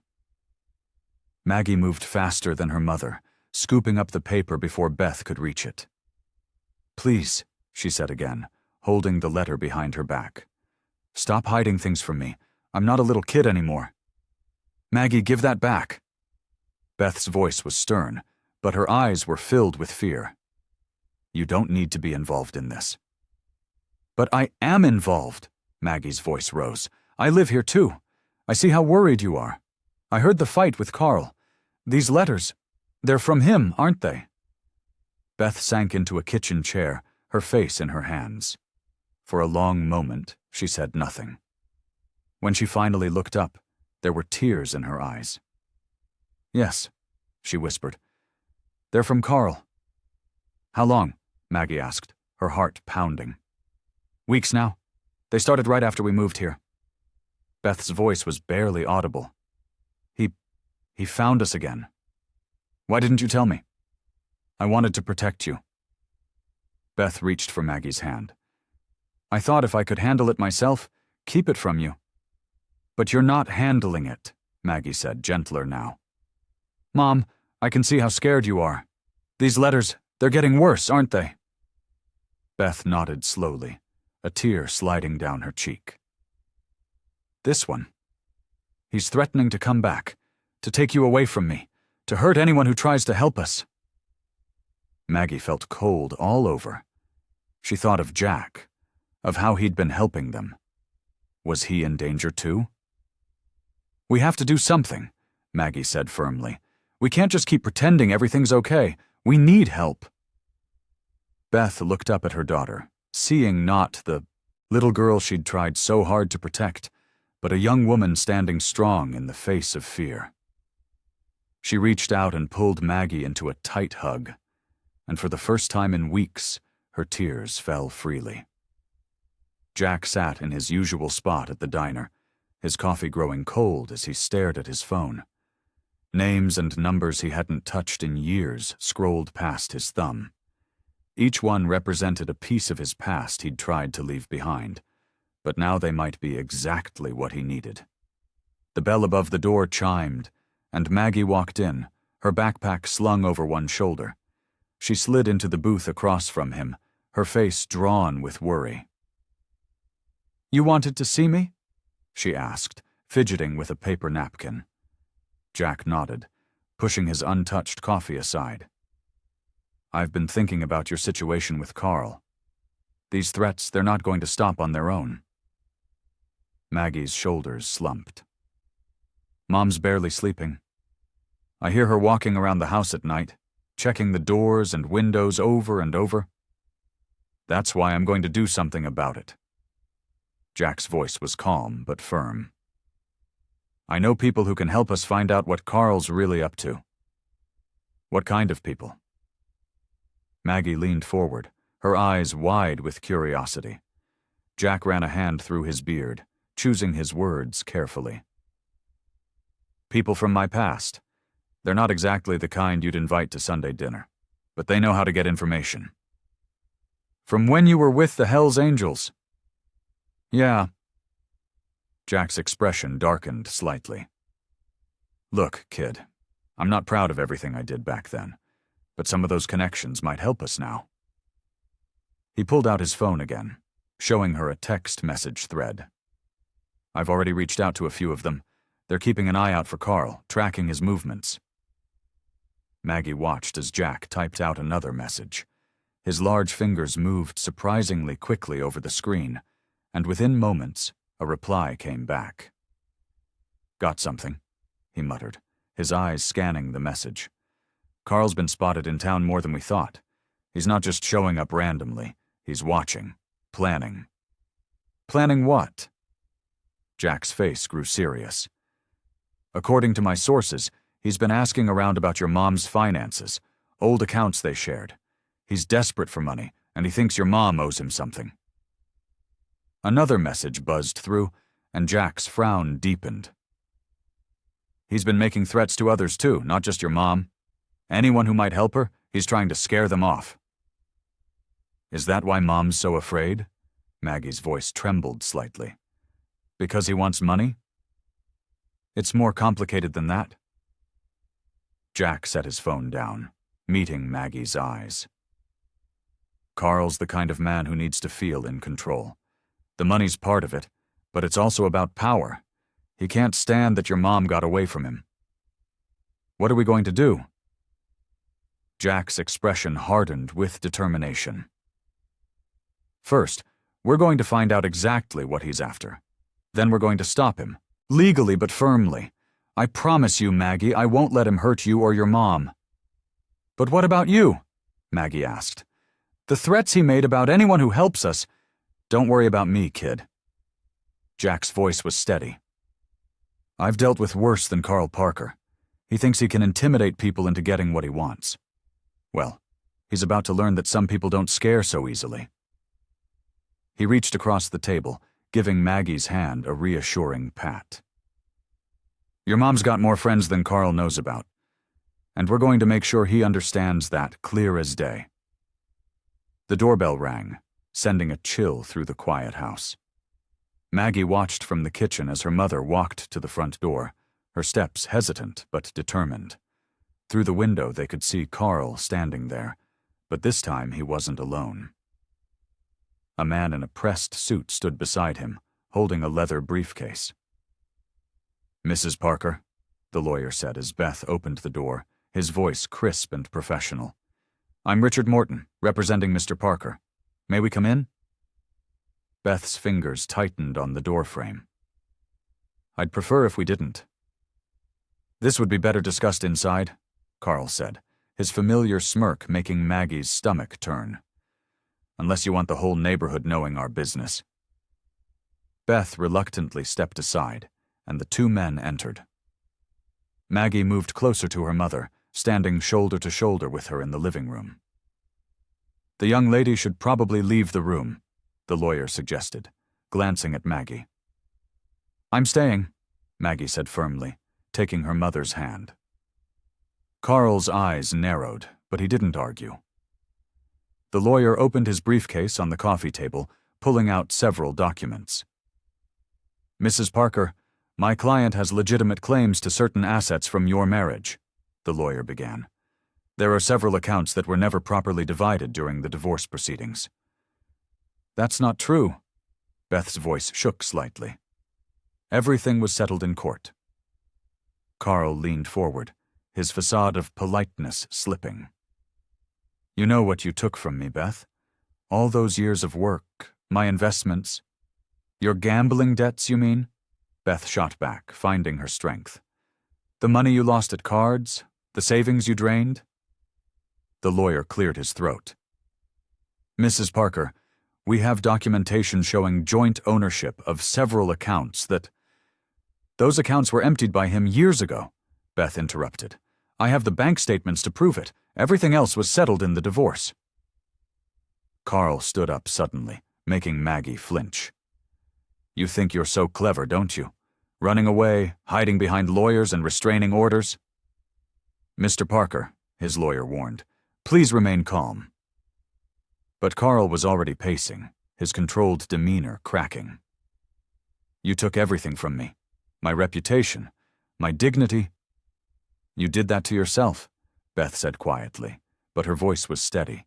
Maggie moved faster than her mother, scooping up the paper before Beth could reach it. "Please," she said again, holding the letter behind her back. "Stop hiding things from me. I'm not a little kid anymore." "Maggie, give that back." Beth's voice was stern, but her eyes were filled with fear. "You don't need to be involved in this." "But I am involved," Maggie's voice rose. "I live here too. I see how worried you are. I heard the fight with Carl. These letters, they're from him, aren't they?" Beth sank into a kitchen chair, her face in her hands. For a long moment, she said nothing. When she finally looked up, there were tears in her eyes. Yes, she whispered. They're from Carl. How long? Maggie asked, her heart pounding. Weeks now. They started right after we moved here. Beth's voice was barely audible. He found us again. Why didn't you tell me? I wanted to protect you. Beth reached for Maggie's hand. I thought if I could handle it myself, keep it from you. But you're not handling it, Maggie said, gentler now. Mom, I can see how scared you are. These letters, they're getting worse, aren't they? Beth nodded slowly, a tear sliding down her cheek. This one. He's threatening to come back, to take you away from me, to hurt anyone who tries to help us. Maggie felt cold all over. She thought of Jack, of how he'd been helping them. Was he in danger too? We have to do something, Maggie said firmly. We can't just keep pretending everything's okay. We need help. Beth looked up at her daughter, seeing not the little girl she'd tried so hard to protect, but a young woman standing strong in the face of fear. She reached out and pulled Maggie into a tight hug, and for the first time in weeks, her tears fell freely. Jack sat in his usual spot at the diner, his coffee growing cold as he stared at his phone. Names and numbers he hadn't touched in years scrolled past his thumb. Each one represented a piece of his past he'd tried to leave behind, but now they might be exactly what he needed. The bell above the door chimed, and Maggie walked in, her backpack slung over one shoulder. She slid into the booth across from him, her face drawn with worry. You wanted to see me? She asked, fidgeting with a paper napkin. Jack nodded, pushing his untouched coffee aside. I've been thinking about your situation with Carl. These threats, they're not going to stop on their own. Maggie's shoulders slumped. Mom's barely sleeping. I hear her walking around the house at night, checking the doors and windows over and over. That's why I'm going to do something about it. Jack's voice was calm but firm. I know people who can help us find out what Carl's really up to. What kind of people? Maggie leaned forward, her eyes wide with curiosity. Jack ran a hand through his beard, choosing his words carefully. People from my past. They're not exactly the kind you'd invite to Sunday dinner, but they know how to get information. From when you were with the Hells Angels? Yeah. Jack's expression darkened slightly. Look, kid, I'm not proud of everything I did back then, but some of those connections might help us now. He pulled out his phone again, showing her a text message thread. I've already reached out to a few of them. They're keeping an eye out for Carl, tracking his movements. Maggie watched as Jack typed out another message. His large fingers moved surprisingly quickly over the screen, and within moments, a reply came back. Got something, he muttered, his eyes scanning the message. Carl's been spotted in town more than we thought. He's not just showing up randomly. He's watching, planning. Planning what? Jack's face grew serious. According to my sources, he's been asking around about your mom's finances, old accounts they shared. He's desperate for money, and he thinks your mom owes him something. Another message buzzed through, and Jack's frown deepened. He's been making threats to others too, not just your mom. Anyone who might help her, he's trying to scare them off. Is that why Mom's so afraid? Maggie's voice trembled slightly. Because he wants money? It's more complicated than that. Jack set his phone down, meeting Maggie's eyes. Carl's the kind of man who needs to feel in control. The money's part of it, but it's also about power. He can't stand that your mom got away from him. What are we going to do? Jack's expression hardened with determination. First, we're going to find out exactly what he's after. Then we're going to stop him, legally but firmly. I promise you, Maggie, I won't let him hurt you or your mom. But what about you? Maggie asked. The threats he made about anyone who helps us. Don't worry about me, kid. Jack's voice was steady. I've dealt with worse than Carl Parker. He thinks he can intimidate people into getting what he wants. Well, he's about to learn that some people don't scare so easily. He reached across the table, giving Maggie's hand a reassuring pat. Your mom's got more friends than Carl knows about, and we're going to make sure he understands that clear as day. The doorbell rang, sending a chill through the quiet house. Maggie watched from the kitchen as her mother walked to the front door, her steps hesitant but determined. Through the window they could see Carl standing there, but this time he wasn't alone. A man in a pressed suit stood beside him, holding a leather briefcase. Mrs. Parker, the lawyer said as Beth opened the door, his voice crisp and professional. I'm Richard Morton, representing Mr. Parker. May we come in? Beth's fingers tightened on the doorframe. I'd prefer if we didn't. This would be better discussed inside, Carl said, his familiar smirk making Maggie's stomach turn. Unless you want the whole neighborhood knowing our business. Beth reluctantly stepped aside, and the two men entered. Maggie moved closer to her mother, standing shoulder to shoulder with her in the living room. The young lady should probably leave the room, the lawyer suggested, glancing at Maggie. I'm staying, Maggie said firmly, taking her mother's hand. Carl's eyes narrowed, but he didn't argue. The lawyer opened his briefcase on the coffee table, pulling out several documents. Mrs. Parker, my client has legitimate claims to certain assets from your marriage, the lawyer began. There are several accounts that were never properly divided during the divorce proceedings. That's not true. Beth's voice shook slightly. Everything was settled in court. Carl leaned forward, his facade of politeness slipping. You know what you took from me, Beth. All those years of work, my investments. Your gambling debts, you mean? Beth shot back, finding her strength. The money you lost at cards, the savings you drained? The lawyer cleared his throat. Mrs. Parker, we have documentation showing joint ownership of several accounts that... Those accounts were emptied by him years ago, Beth interrupted. I have the bank statements to prove it. Everything else was settled in the divorce. Carl stood up suddenly, making Maggie flinch. You think you're so clever, don't you? Running away, hiding behind lawyers and restraining orders? Mr. Parker, his lawyer warned, please remain calm. But Carl was already pacing, his controlled demeanor cracking. You took everything from me. My reputation, my dignity. You did that to yourself, Beth said quietly, but her voice was steady.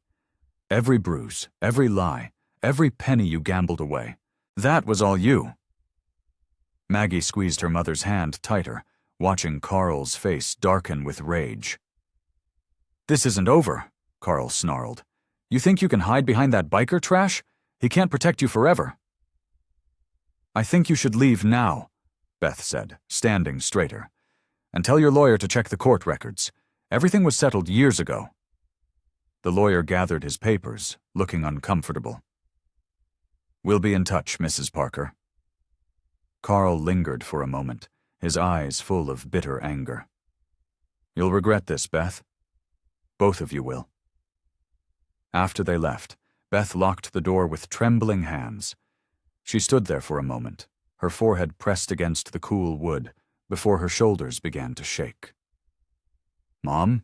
Every bruise, every lie, every penny you gambled away, that was all you. Maggie squeezed her mother's hand tighter, watching Carl's face darken with rage. This isn't over, Carl snarled. You think you can hide behind that biker trash? He can't protect you forever. I think you should leave now, Beth said, standing straighter. And tell your lawyer to check the court records. Everything was settled years ago. The lawyer gathered his papers, looking uncomfortable. We'll be in touch, Mrs. Parker. Carl lingered for a moment, his eyes full of bitter anger. You'll regret this, Beth. Both of you will. After they left, Beth locked the door with trembling hands. She stood there for a moment, her forehead pressed against the cool wood, before her shoulders began to shake. Mom?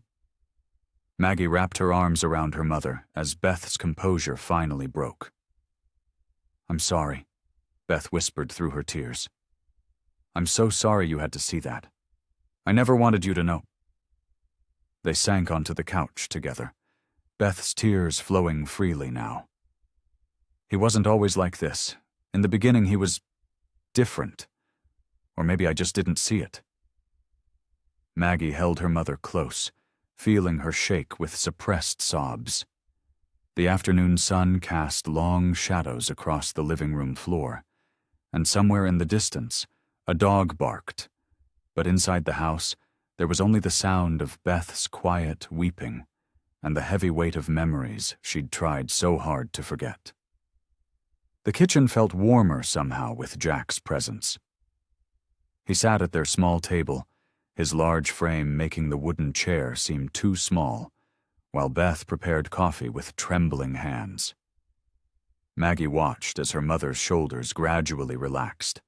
Maggie wrapped her arms around her mother as Beth's composure finally broke. I'm sorry, Beth whispered through her tears. I'm so sorry you had to see that. I never wanted you to know. They sank onto the couch together, Beth's tears flowing freely now. He wasn't always like this. In the beginning, he was different. Or maybe I just didn't see it. Maggie held her mother close, feeling her shake with suppressed sobs. The afternoon sun cast long shadows across the living room floor, and somewhere in the distance, a dog barked. But inside the house, there was only the sound of Beth's quiet weeping and the heavy weight of memories she'd tried so hard to forget. The kitchen felt warmer somehow with Jack's presence. He sat at their small table, his large frame making the wooden chair seem too small, while Beth prepared coffee with trembling hands. Maggie watched as her mother's shoulders gradually relaxed,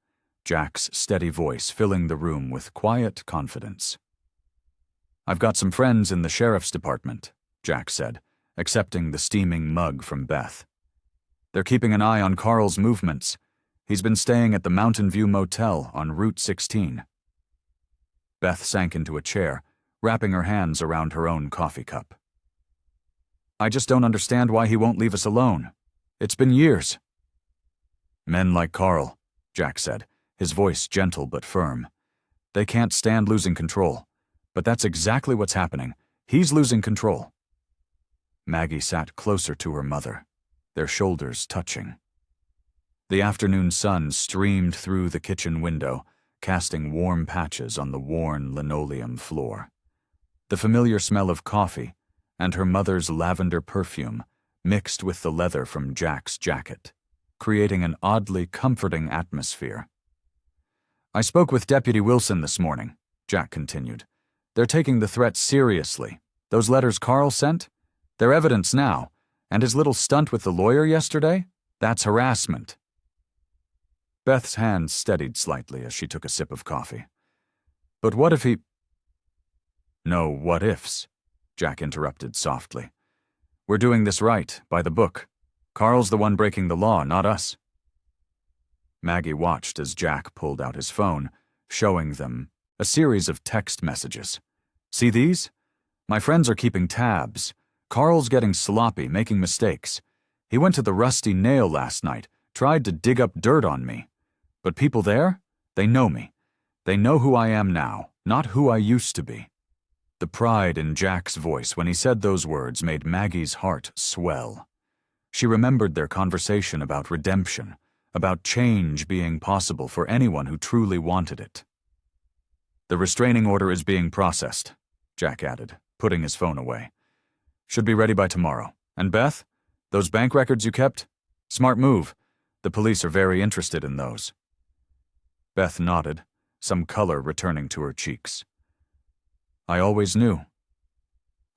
Jack's steady voice filling the room with quiet confidence. "I've got some friends in the sheriff's department," Jack said, accepting the steaming mug from Beth. "They're keeping an eye on Carl's movements. He's been staying at the Mountain View Motel on Route 16. Beth sank into a chair, wrapping her hands around her own coffee cup. "I just don't understand why he won't leave us alone. It's been years." "Men like Carl," Jack said, his voice gentle but firm. "They can't stand losing control. But that's exactly what's happening. He's losing control." Maggie sat closer to her mother, their shoulders touching. The afternoon sun streamed through the kitchen window, casting warm patches on the worn linoleum floor. The familiar smell of coffee and her mother's lavender perfume mixed with the leather from Jack's jacket, creating an oddly comforting atmosphere. "I spoke with Deputy Wilson this morning," Jack continued. "They're taking the threat seriously. Those letters Carl sent? They're evidence now. And his little stunt with the lawyer yesterday? That's harassment." Beth's hands steadied slightly as she took a sip of coffee. "But what if he—" "No what-ifs," Jack interrupted softly. "We're doing this right, by the book. Carl's the one breaking the law, not us." Maggie watched as Jack pulled out his phone, showing them a series of text messages. "See these? My friends are keeping tabs. Carl's getting sloppy, making mistakes. He went to the Rusty Nail last night, tried to dig up dirt on me. But people there? They know me. They know who I am now, not who I used to be." The pride in Jack's voice when he said those words made Maggie's heart swell. She remembered their conversation about redemption, about change being possible for anyone who truly wanted it. "The restraining order is being processed," Jack added, putting his phone away. "Should be ready by tomorrow. And Beth? Those bank records you kept? Smart move. The police are very interested in those." Beth nodded, some color returning to her cheeks. "I always knew.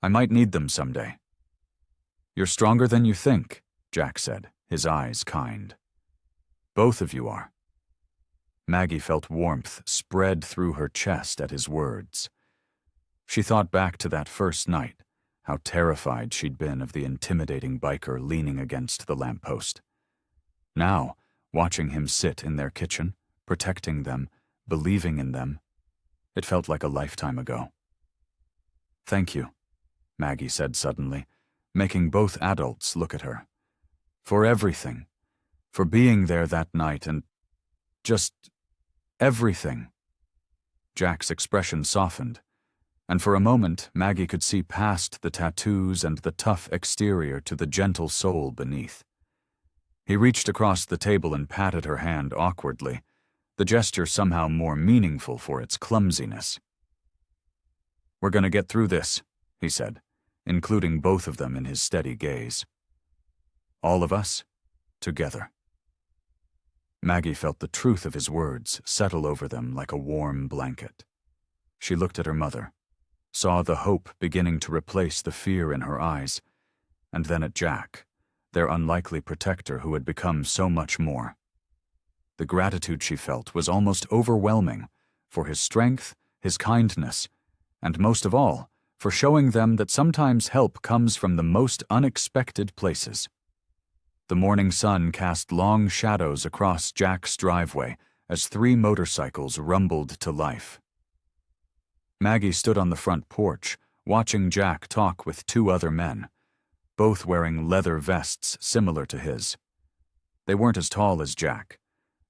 I might need them someday." "You're stronger than you think," Jack said, his eyes kind. "Both of you are." Maggie felt warmth spread through her chest at his words. She thought back to that first night, how terrified she'd been of the intimidating biker leaning against the lamppost. Now, watching him sit in their kitchen, protecting them, believing in them, it felt like a lifetime ago. "Thank you," Maggie said suddenly, making both adults look at her. "For everything. For being there that night and just everything." Jack's expression softened, and for a moment Maggie could see past the tattoos and the tough exterior to the gentle soul beneath. He reached across the table and patted her hand awkwardly, the gesture somehow more meaningful for its clumsiness. "We're going to get through this," he said, including both of them in his steady gaze. "All of us, together." Maggie felt the truth of his words settle over them like a warm blanket. She looked at her mother, saw the hope beginning to replace the fear in her eyes, and then at Jack, their unlikely protector who had become so much more. The gratitude she felt was almost overwhelming for his strength, his kindness, and most of all, for showing them that sometimes help comes from the most unexpected places. The morning sun cast long shadows across Jack's driveway as 3 motorcycles rumbled to life. Maggie stood on the front porch, watching Jack talk with 2 other men, both wearing leather vests similar to his. They weren't as tall as Jack,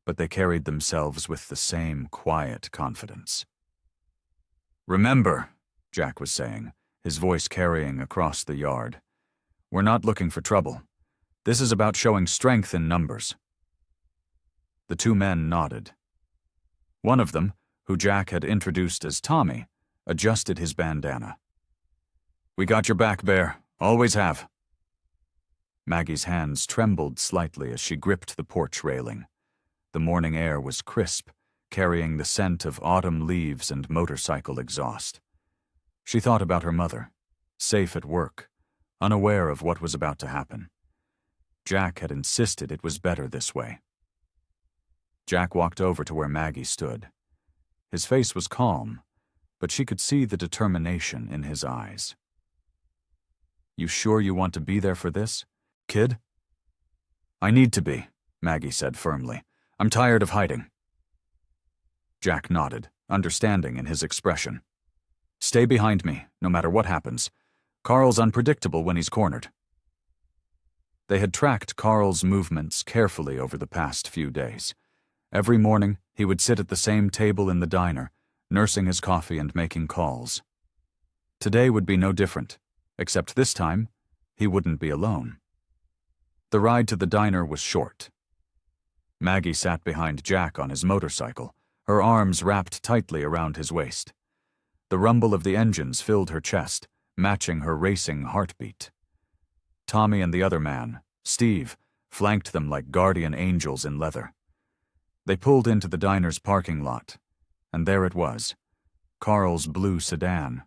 but they carried themselves with the same quiet confidence. "Remember," Jack was saying, his voice carrying across the yard, "we're not looking for trouble. This is about showing strength in numbers." The 2 men nodded. One of them, who Jack had introduced as Tommy, adjusted his bandana. "We got your back, Bear. Always have." Maggie's hands trembled slightly as she gripped the porch railing. The morning air was crisp, carrying the scent of autumn leaves and motorcycle exhaust. She thought about her mother, safe at work, unaware of what was about to happen. Jack had insisted it was better this way. Jack walked over to where Maggie stood. His face was calm, but she could see the determination in his eyes. "You sure you want to be there for this, kid?" "I need to be," Maggie said firmly. "I'm tired of hiding." Jack nodded, understanding in his expression. "Stay behind me, no matter what happens. Carl's unpredictable when he's cornered." They had tracked Carl's movements carefully over the past few days. Every morning, he would sit at the same table in the diner, nursing his coffee and making calls. Today would be no different, except this time, he wouldn't be alone. The ride to the diner was short. Maggie sat behind Jack on his motorcycle, her arms wrapped tightly around his waist. The rumble of the engines filled her chest, matching her racing heartbeat. Tommy and the other man, Steve, flanked them like guardian angels in leather. They pulled into the diner's parking lot, and there it was, Carl's blue sedan,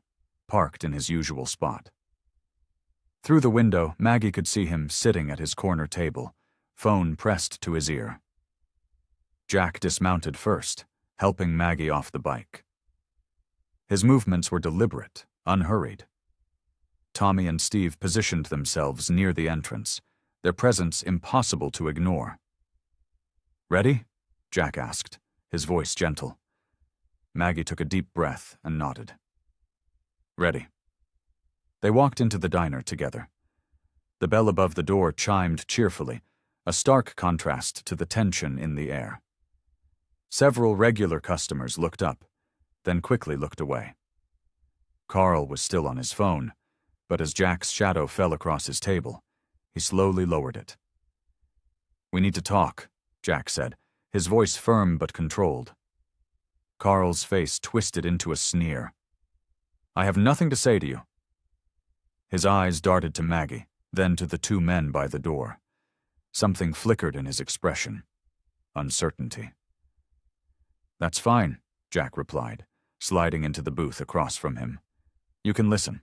parked in his usual spot. Through the window, Maggie could see him sitting at his corner table, phone pressed to his ear. Jack dismounted first, helping Maggie off the bike. His movements were deliberate, unhurried. Tommy and Steve positioned themselves near the entrance, their presence impossible to ignore. "Ready?" Jack asked, his voice gentle. Maggie took a deep breath and nodded. "Ready." They walked into the diner together. The bell above the door chimed cheerfully, a stark contrast to the tension in the air. Several regular customers looked up, then quickly looked away. Carl was still on his phone, but as Jack's shadow fell across his table, he slowly lowered it. "We need to talk," Jack said, his voice firm but controlled. Carl's face twisted into a sneer. "I have nothing to say to you." His eyes darted to Maggie, then to the two men by the door. Something flickered in his expression. Uncertainty. "That's fine," Jack replied, sliding into the booth across from him. "You can listen."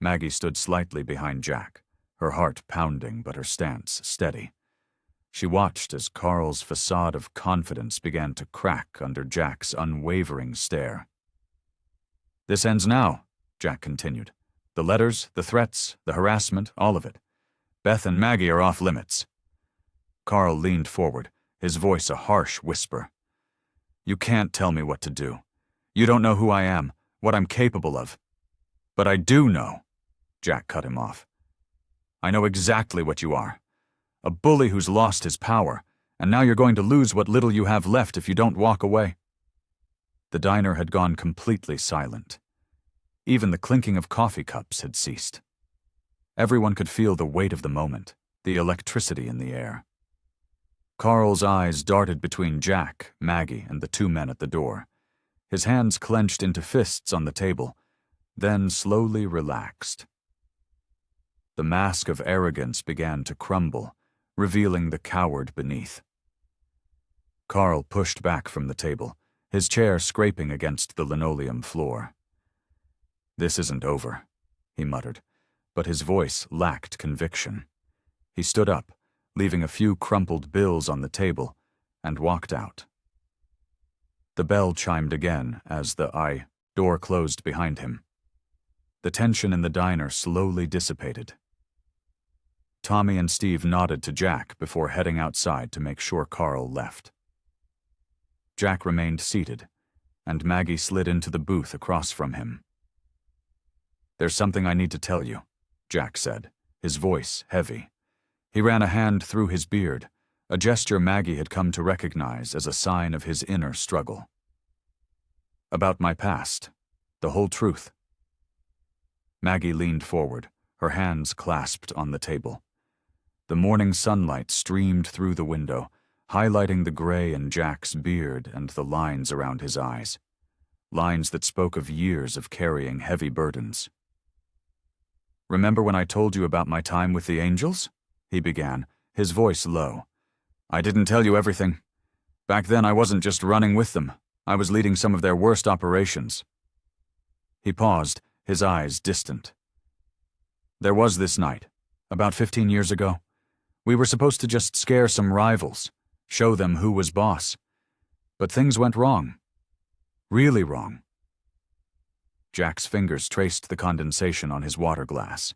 Maggie stood slightly behind Jack, her heart pounding but her stance steady. She watched as Carl's facade of confidence began to crack under Jack's unwavering stare. "This ends now," Jack continued. "The letters, the threats, the harassment, all of it. Beth and Maggie are off limits." Carl leaned forward, his voice a harsh whisper. "You can't tell me what to do. You don't know who I am, what I'm capable of." "But I do know," Jack cut him off. "I know exactly what you are. A bully who's lost his power, and now you're going to lose what little you have left if you don't walk away." The diner had gone completely silent. Even the clinking of coffee cups had ceased. Everyone could feel the weight of the moment, the electricity in the air. Carl's eyes darted between Jack, Maggie, and the two men at the door. His hands clenched into fists on the table, then slowly relaxed. The mask of arrogance began to crumble, revealing the coward beneath. Carl pushed back from the table, his chair scraping against the linoleum floor. "This isn't over," he muttered, but his voice lacked conviction. He stood up, leaving a few crumpled bills on the table, and walked out. The bell chimed again as the door closed behind him. The tension in the diner slowly dissipated. Tommy and Steve nodded to Jack before heading outside to make sure Carl left. Jack remained seated, and Maggie slid into the booth across from him. "There's something I need to tell you," Jack said, his voice heavy. He ran a hand through his beard, a gesture Maggie had come to recognize as a sign of his inner struggle. "About my past, the whole truth." Maggie leaned forward, her hands clasped on the table. The morning sunlight streamed through the window, highlighting the gray in Jack's beard and the lines around his eyes. Lines that spoke of years of carrying heavy burdens. "Remember when I told you about my time with the Angels?" he began, his voice low. "I didn't tell you everything. Back then I wasn't just running with them. I was leading some of their worst operations. He paused, his eyes distant. There was this night, about 15 years ago. We were supposed to just scare some rivals, show them who was boss. But things went wrong. Really wrong. Jack's fingers traced the condensation on his water glass.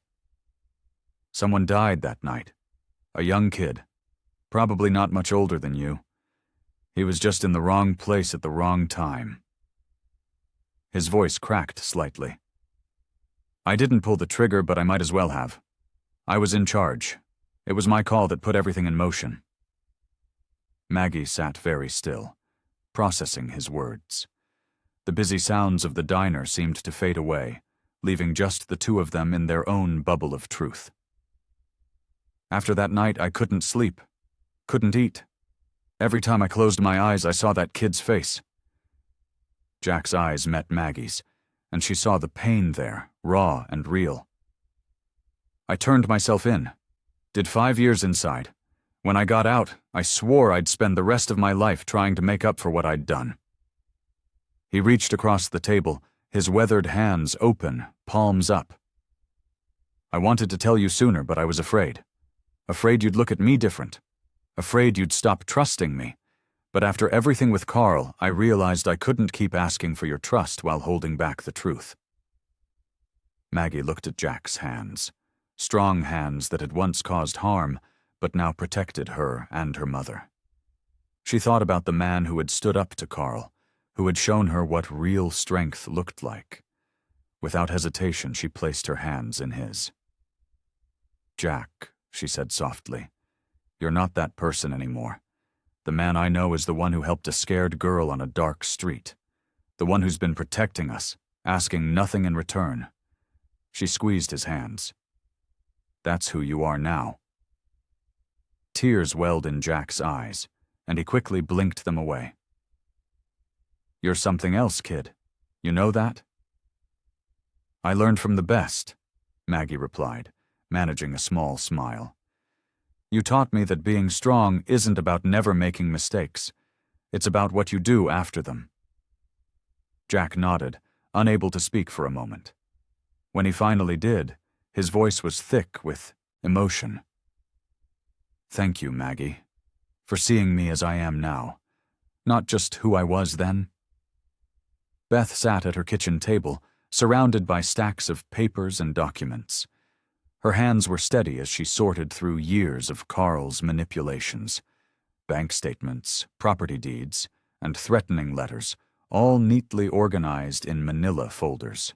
Someone died that night. A young kid. Probably not much older than you. He was just in the wrong place at the wrong time. His voice cracked slightly. I didn't pull the trigger, but I might as well have. I was in charge. It was my call that put everything in motion. Maggie sat very still, processing his words. The busy sounds of the diner seemed to fade away, leaving just the two of them in their own bubble of truth. After that night, I couldn't sleep, couldn't eat. Every time I closed my eyes, I saw that kid's face. Jack's eyes met Maggie's, and she saw the pain there, raw and real. I turned myself in, did 5 years inside. When I got out, I swore I'd spend the rest of my life trying to make up for what I'd done. He reached across the table, his weathered hands open, palms up. I wanted to tell you sooner, but I was afraid. Afraid you'd look at me different. Afraid you'd stop trusting me. But after everything with Carl, I realized I couldn't keep asking for your trust while holding back the truth. Maggie looked at Jack's hands. Strong hands that had once caused harm, but now protected her and her mother. She thought about the man who had stood up to Carl, who had shown her what real strength looked like. Without hesitation, she placed her hands in his. Jack, she said softly, you're not that person anymore. The man I know is the one who helped a scared girl on a dark street. The one who's been protecting us, asking nothing in return. She squeezed his hands. That's who you are now. Tears welled in Jack's eyes, and he quickly blinked them away. You're something else, kid. You know that? I learned from the best, Maggie replied, managing a small smile. You taught me that being strong isn't about never making mistakes. It's about what you do after them. Jack nodded, unable to speak for a moment. When he finally did, his voice was thick with emotion. Thank you, Maggie, for seeing me as I am now, not just who I was then. Beth sat at her kitchen table, surrounded by stacks of papers and documents. Her hands were steady as she sorted through years of Carl's manipulations. Bank statements, property deeds, and threatening letters, all neatly organized in manila folders.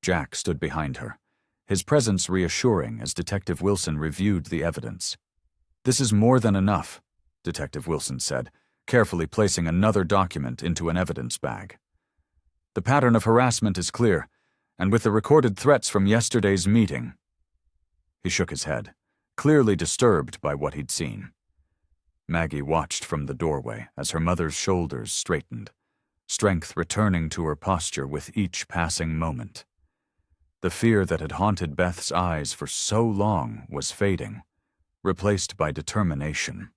Jack stood behind her, his presence reassuring as Detective Wilson reviewed the evidence. This is more than enough, Detective Wilson said, carefully placing another document into an evidence bag. The pattern of harassment is clear, and with the recorded threats from yesterday's meeting. He shook his head, clearly disturbed by what he'd seen. Maggie watched from the doorway as her mother's shoulders straightened, strength returning to her posture with each passing moment. The fear that had haunted Beth's eyes for so long was fading, replaced by determination.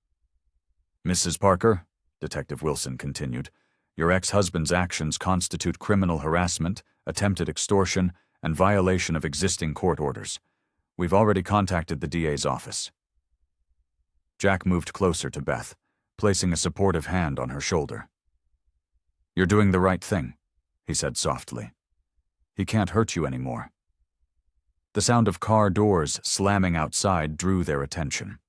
Mrs. Parker, Detective Wilson continued, your ex-husband's actions constitute criminal harassment, attempted extortion, and violation of existing court orders. We've already contacted the DA's office. Jack moved closer to Beth, placing a supportive hand on her shoulder. You're doing the right thing, he said softly. He can't hurt you anymore. The sound of car doors slamming outside drew their attention.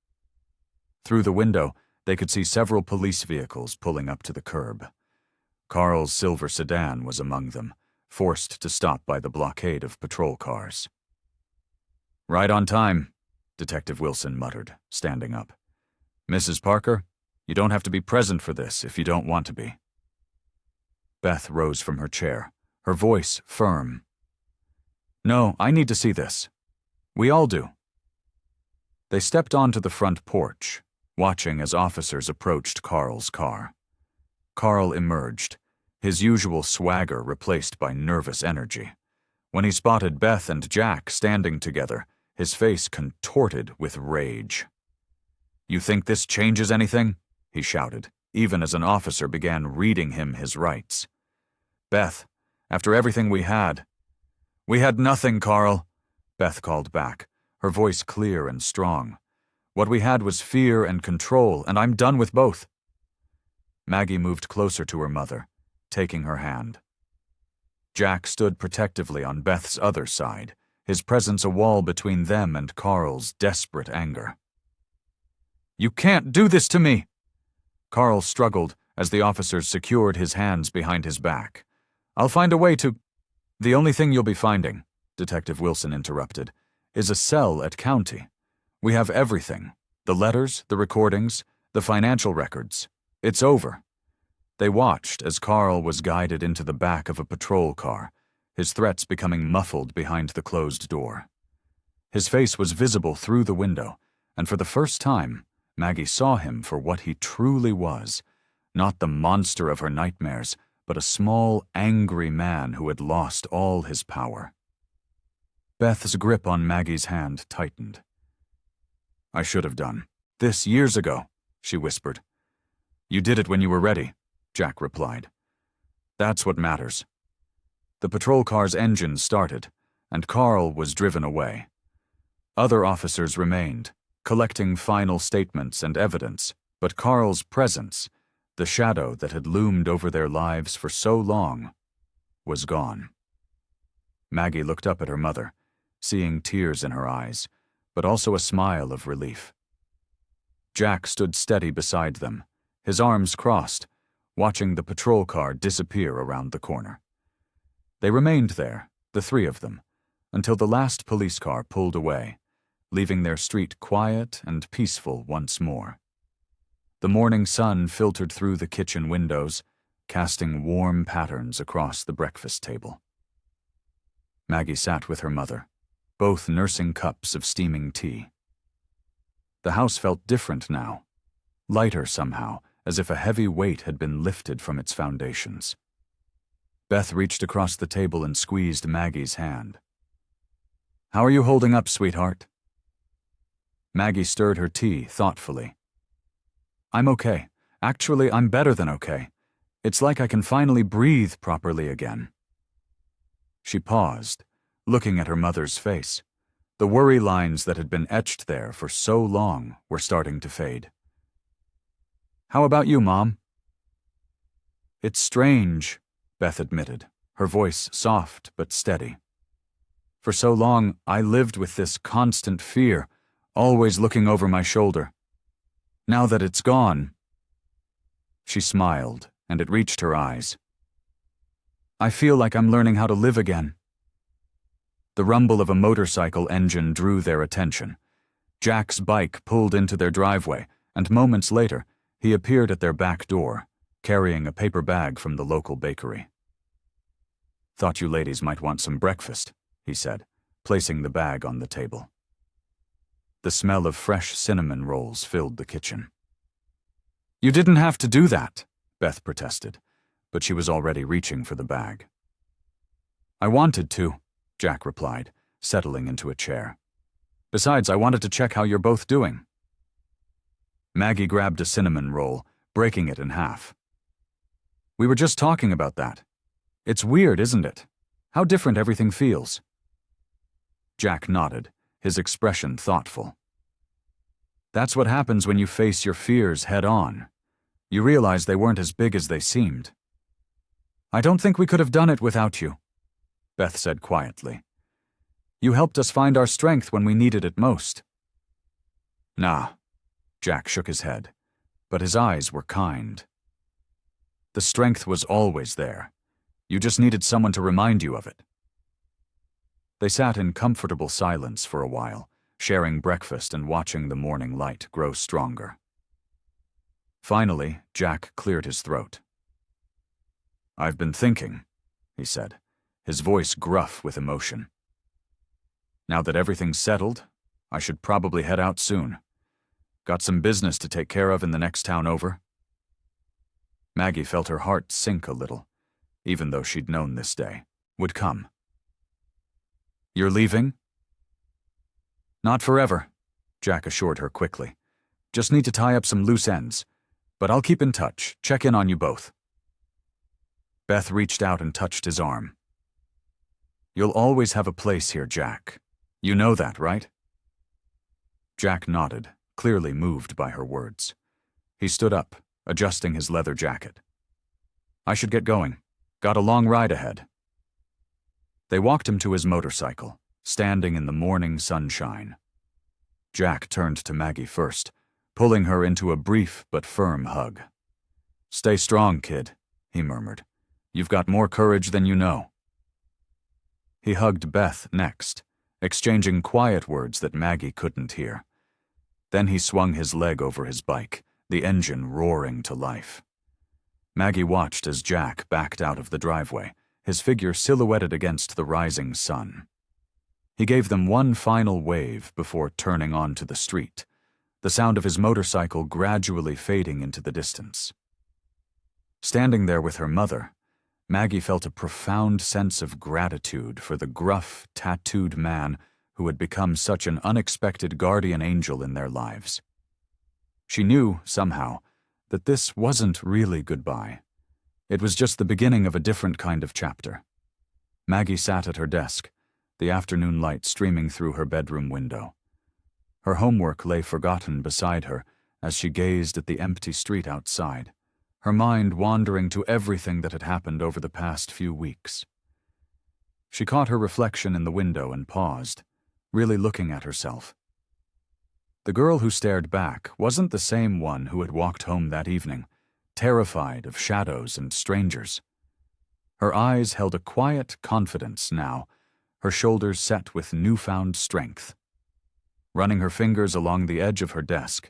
Through the window, they could see several police vehicles pulling up to the curb. Carl's silver sedan was among them, forced to stop by the blockade of patrol cars. Right on time, Detective Wilson muttered, standing up. Mrs. Parker, you don't have to be present for this if you don't want to be. Beth rose from her chair, her voice firm. No, I need to see this. We all do. They stepped onto the front porch, watching as officers approached Carl's car. Carl emerged, his usual swagger replaced by nervous energy. When he spotted Beth and Jack standing together, his face contorted with rage. You think this changes anything? He shouted, even as an officer began reading him his rights. "Beth, after everything we had—" "We had nothing, Carl," Beth called back, her voice clear and strong. "What we had was fear and control, and I'm done with both." Maggie moved closer to her mother, taking her hand. Jack stood protectively on Beth's other side, his presence a wall between them and Carl's desperate anger. "You can't do this to me!" Carl struggled as the officers secured his hands behind his back. "I'll find a way to—" "The only thing you'll be finding," Detective Wilson interrupted, "is a cell at County. We have everything. The letters, the recordings, the financial records. It's over." They watched as Carl was guided into the back of a patrol car, his threats becoming muffled behind the closed door. His face was visible through the window, and for the first time, Maggie saw him for what he truly was, not the monster of her nightmares, but a small, angry man who had lost all his power. Beth's grip on Maggie's hand tightened. "I should have done this years ago," she whispered. "You did it when you were ready," Jack replied. "That's what matters." The patrol car's engine started, and Carl was driven away. Other officers remained, collecting final statements and evidence, but Carl's presence, the shadow that had loomed over their lives for so long, was gone. Maggie looked up at her mother, seeing tears in her eyes, but also a smile of relief. Jack stood steady beside them, his arms crossed, watching the patrol car disappear around the corner. They remained there, the three of them, until the last police car pulled away, leaving their street quiet and peaceful once more. The morning sun filtered through the kitchen windows, casting warm patterns across the breakfast table. Maggie sat with her mother, both nursing cups of steaming tea. The house felt different now, lighter somehow, as if a heavy weight had been lifted from its foundations. Beth reached across the table and squeezed Maggie's hand. "How are you holding up, sweetheart?" Maggie stirred her tea thoughtfully. "I'm okay. Actually, I'm better than okay. It's like I can finally breathe properly again." She paused, looking at her mother's face. The worry lines that had been etched there for so long were starting to fade. "How about you, Mom?" "It's strange," Beth admitted, her voice soft but steady. "For so long, I lived with this constant fear, always looking over my shoulder. Now that it's gone—" She smiled, and it reached her eyes. "I feel like I'm learning how to live again." The rumble of a motorcycle engine drew their attention. Jack's bike pulled into their driveway, and moments later, he appeared at their back door, carrying a paper bag from the local bakery. "Thought you ladies might want some breakfast," he said, placing the bag on the table. The smell of fresh cinnamon rolls filled the kitchen. "You didn't have to do that," Beth protested, but she was already reaching for the bag. "I wanted to," Jack replied, settling into a chair. "Besides, I wanted to check how you're both doing." Maggie grabbed a cinnamon roll, breaking it in half. "We were just talking about that. It's weird, isn't it? How different everything feels." Jack nodded, his expression thoughtful. "That's what happens when you face your fears head-on. You realize they weren't as big as they seemed." "I don't think we could have done it without you," Beth said quietly. "You helped us find our strength when we needed it most." "Nah," Jack shook his head, but his eyes were kind. "The strength was always there. You just needed someone to remind you of it." They sat in comfortable silence for a while, sharing breakfast and watching the morning light grow stronger. Finally, Jack cleared his throat. "I've been thinking," he said, his voice gruff with emotion. "Now that everything's settled, I should probably head out soon. Got some business to take care of in the next town over." Maggie felt her heart sink a little, even though she'd known this day would come. "You're leaving?" "Not forever," Jack assured her quickly. "Just need to tie up some loose ends. But I'll keep in touch, check in on you both. Beth reached out and touched his arm. You'll always have a place here, Jack. You know that, right? Jack nodded, clearly moved by her words. He stood up, adjusting his leather jacket. I should get going. Got a long ride ahead. They walked him to his motorcycle, standing in the morning sunshine. Jack turned to Maggie first, pulling her into a brief but firm hug. Stay strong, kid, he murmured. You've got more courage than you know. He hugged Beth next, exchanging quiet words that Maggie couldn't hear. Then he swung his leg over his bike, the engine roaring to life. Maggie watched as Jack backed out of the driveway, his figure silhouetted against the rising sun. He gave them one final wave before turning onto the street, the sound of his motorcycle gradually fading into the distance. Standing there with her mother, Maggie felt a profound sense of gratitude for the gruff, tattooed man who had become such an unexpected guardian angel in their lives. She knew, somehow, that this wasn't really goodbye. It was just the beginning of a different kind of chapter. Maggie sat at her desk, the afternoon light streaming through her bedroom window. Her homework lay forgotten beside her as she gazed at the empty street outside, her mind wandering to everything that had happened over the past few weeks. She caught her reflection in the window and paused, really looking at herself. The girl who stared back wasn't the same one who had walked home that evening, terrified of shadows and strangers. Her eyes held a quiet confidence now, her shoulders set with newfound strength. Running her fingers along the edge of her desk,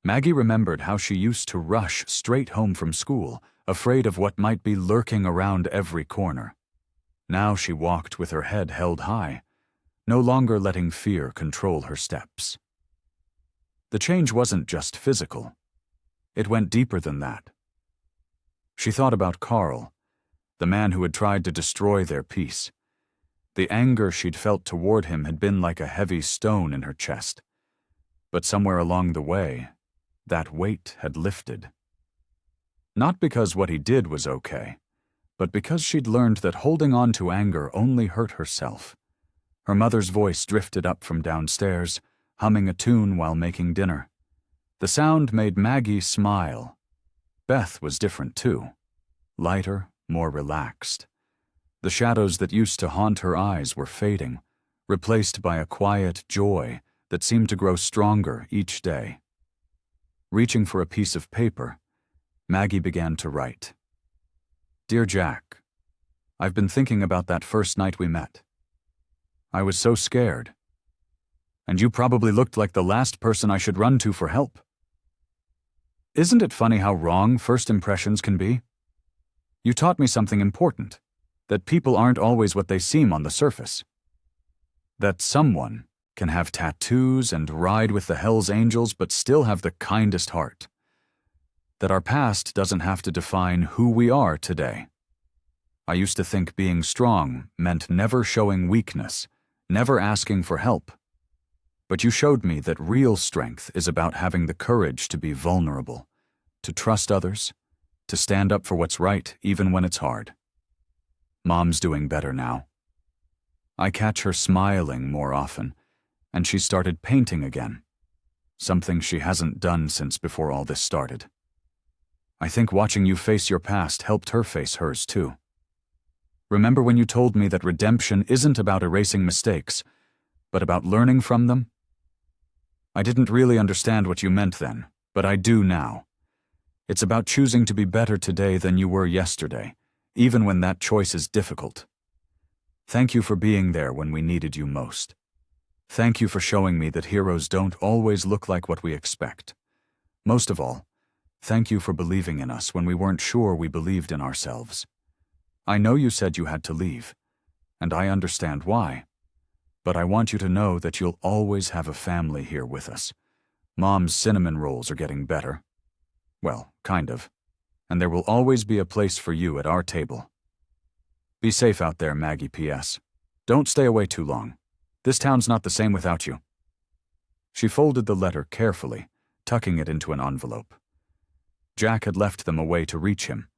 Maggie remembered how she used to rush straight home from school, afraid of what might be lurking around every corner. Now she walked with her head held high, no longer letting fear control her steps. The change wasn't just physical. It went deeper than that. She thought about Carl, the man who had tried to destroy their peace. The anger she'd felt toward him had been like a heavy stone in her chest. But somewhere along the way, that weight had lifted. Not because what he did was okay, but because she'd learned that holding on to anger only hurt herself. Her mother's voice drifted up from downstairs, humming a tune while making dinner. The sound made Maggie smile. Beth was different too. Lighter, more relaxed. The shadows that used to haunt her eyes were fading, replaced by a quiet joy that seemed to grow stronger each day. Reaching for a piece of paper, Maggie began to write. Dear Jack, I've been thinking about that first night we met. I was so scared. And you probably looked like the last person I should run to for help. Isn't it funny how wrong first impressions can be? You taught me something important, that people aren't always what they seem on the surface. That someone can have tattoos and ride with the Hells Angels but still have the kindest heart. That our past doesn't have to define who we are today. I used to think being strong meant never showing weakness, never asking for help. But you showed me that real strength is about having the courage to be vulnerable, to trust others, to stand up for what's right even when it's hard. Mom's doing better now. I catch her smiling more often, and she started painting again, something she hasn't done since before all this started. I think watching you face your past helped her face hers too. Remember when you told me that redemption isn't about erasing mistakes, but about learning from them? I didn't really understand what you meant then, but I do now. It's about choosing to be better today than you were yesterday, even when that choice is difficult. Thank you for being there when we needed you most. Thank you for showing me that heroes don't always look like what we expect. Most of all, thank you for believing in us when we weren't sure we believed in ourselves. I know you said you had to leave, and I understand why. But I want you to know that you'll always have a family here with us. Mom's cinnamon rolls are getting better. Well, kind of. And there will always be a place for you at our table. Be safe out there, Maggie P.S. Don't stay away too long. This town's not the same without you. She folded the letter carefully, tucking it into an envelope. Jack had left them a way to reach him,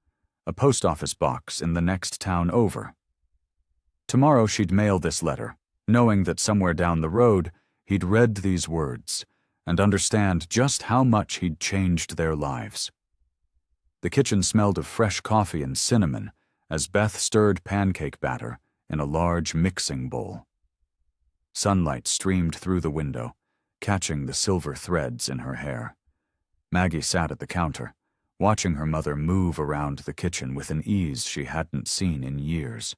a post office box in the next town over. Tomorrow she'd mail this letter, knowing that somewhere down the road he'd read these words and understand just how much he'd changed their lives. The kitchen smelled of fresh coffee and cinnamon as Beth stirred pancake batter in a large mixing bowl. Sunlight streamed through the window, catching the silver threads in her hair. Maggie sat at the counter, watching her mother move around the kitchen with an ease she hadn't seen in years.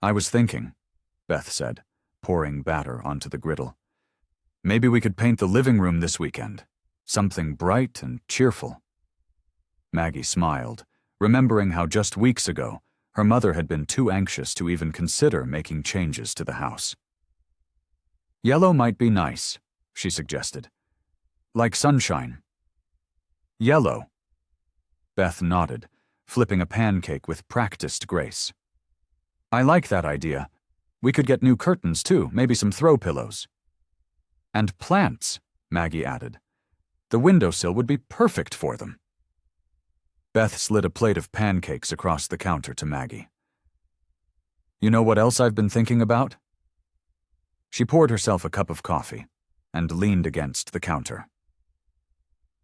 "I was thinking," Beth said, pouring batter onto the griddle. "Maybe we could paint the living room this weekend. Something bright and cheerful." Maggie smiled, remembering how just weeks ago her mother had been too anxious to even consider making changes to the house. "Yellow might be nice," she suggested. "Like sunshine." "Yellow." Beth nodded, flipping a pancake with practiced grace. "I like that idea. We could get new curtains, too, maybe some throw pillows." "And plants," Maggie added. "The windowsill would be perfect for them." Beth slid a plate of pancakes across the counter to Maggie. "You know what else I've been thinking about?" She poured herself a cup of coffee and leaned against the counter.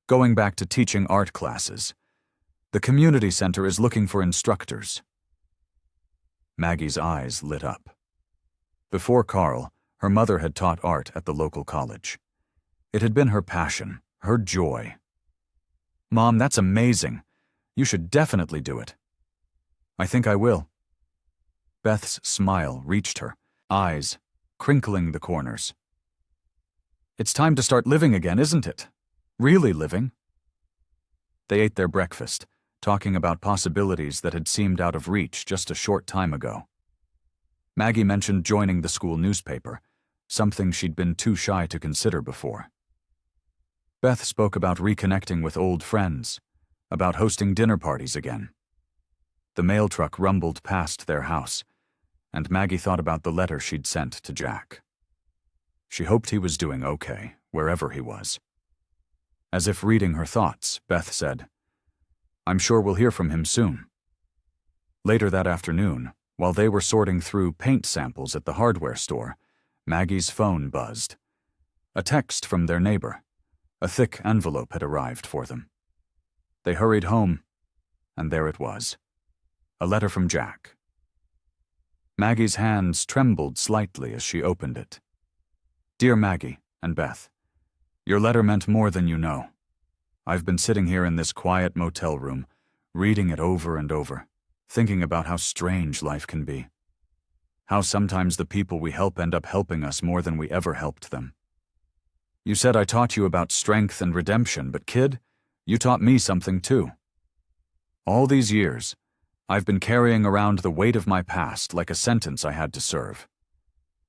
"Going back to teaching art classes. The community center is looking for instructors." Maggie's eyes lit up. Before Carl, her mother had taught art at the local college. It had been her passion, her joy. "Mom, that's amazing. You should definitely do it." "I think I will." Beth's smile reached her, eyes crinkling the corners. "It's time to start living again, isn't it? Really living." They ate their breakfast, talking about possibilities that had seemed out of reach just a short time ago. Maggie mentioned joining the school newspaper, something she'd been too shy to consider before. Beth spoke about reconnecting with old friends, about hosting dinner parties again. The mail truck rumbled past their house, and Maggie thought about the letter she'd sent to Jack. She hoped he was doing okay, wherever he was. As if reading her thoughts, Beth said, "I'm sure we'll hear from him soon." Later that afternoon, while they were sorting through paint samples at the hardware store, Maggie's phone buzzed. A text from their neighbor. A thick envelope had arrived for them. They hurried home, and there it was. A letter from Jack. Maggie's hands trembled slightly as she opened it. "Dear Maggie and Beth, your letter meant more than you know. I've been sitting here in this quiet motel room, reading it over and over, thinking about how strange life can be. How sometimes the people we help end up helping us more than we ever helped them. You said I taught you about strength and redemption, but kid, you taught me something too. All these years, I've been carrying around the weight of my past like a sentence I had to serve.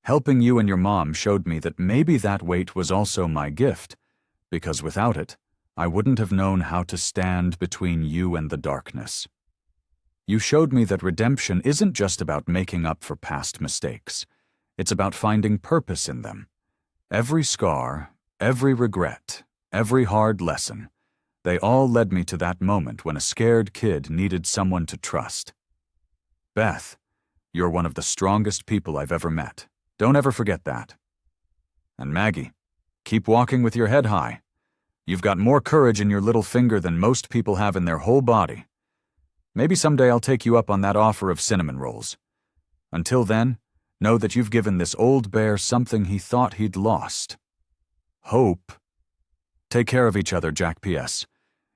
Helping you and your mom showed me that maybe that weight was also my gift, because without it, I wouldn't have known how to stand between you and the darkness. You showed me that redemption isn't just about making up for past mistakes. It's about finding purpose in them. Every scar, every regret, every hard lesson, they all led me to that moment when a scared kid needed someone to trust. Beth, you're one of the strongest people I've ever met. Don't ever forget that. And Maggie, keep walking with your head high. You've got more courage in your little finger than most people have in their whole body. Maybe someday I'll take you up on that offer of cinnamon rolls. Until then, know that you've given this old bear something he thought he'd lost. Hope. Take care of each other, Jack P.S.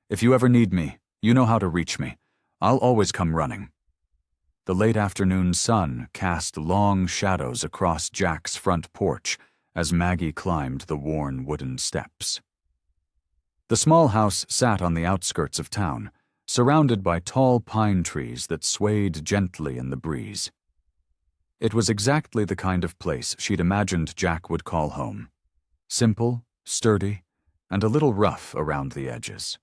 If you ever need me, you know how to reach me. I'll always come running." The late afternoon sun cast long shadows across Jack's front porch as Maggie climbed the worn wooden steps. The small house sat on the outskirts of town, surrounded by tall pine trees that swayed gently in the breeze. It was exactly the kind of place she'd imagined Jack would call home. Simple, sturdy, and a little rough around the edges.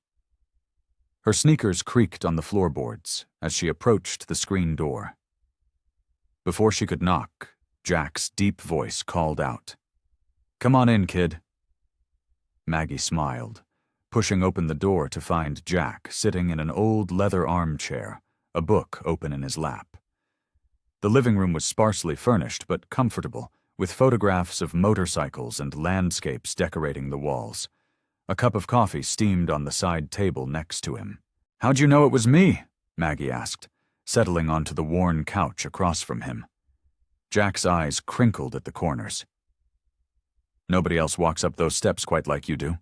Her sneakers creaked on the floorboards as she approached the screen door. Before she could knock, Jack's deep voice called out, "Come on in, kid." Maggie smiled, pushing open the door to find Jack sitting in an old leather armchair, a book open in his lap. The living room was sparsely furnished but comfortable, with photographs of motorcycles and landscapes decorating the walls. A cup of coffee steamed on the side table next to him. "How'd you know it was me?" Maggie asked, settling onto the worn couch across from him. Jack's eyes crinkled at the corners. "Nobody else walks up those steps quite like you do."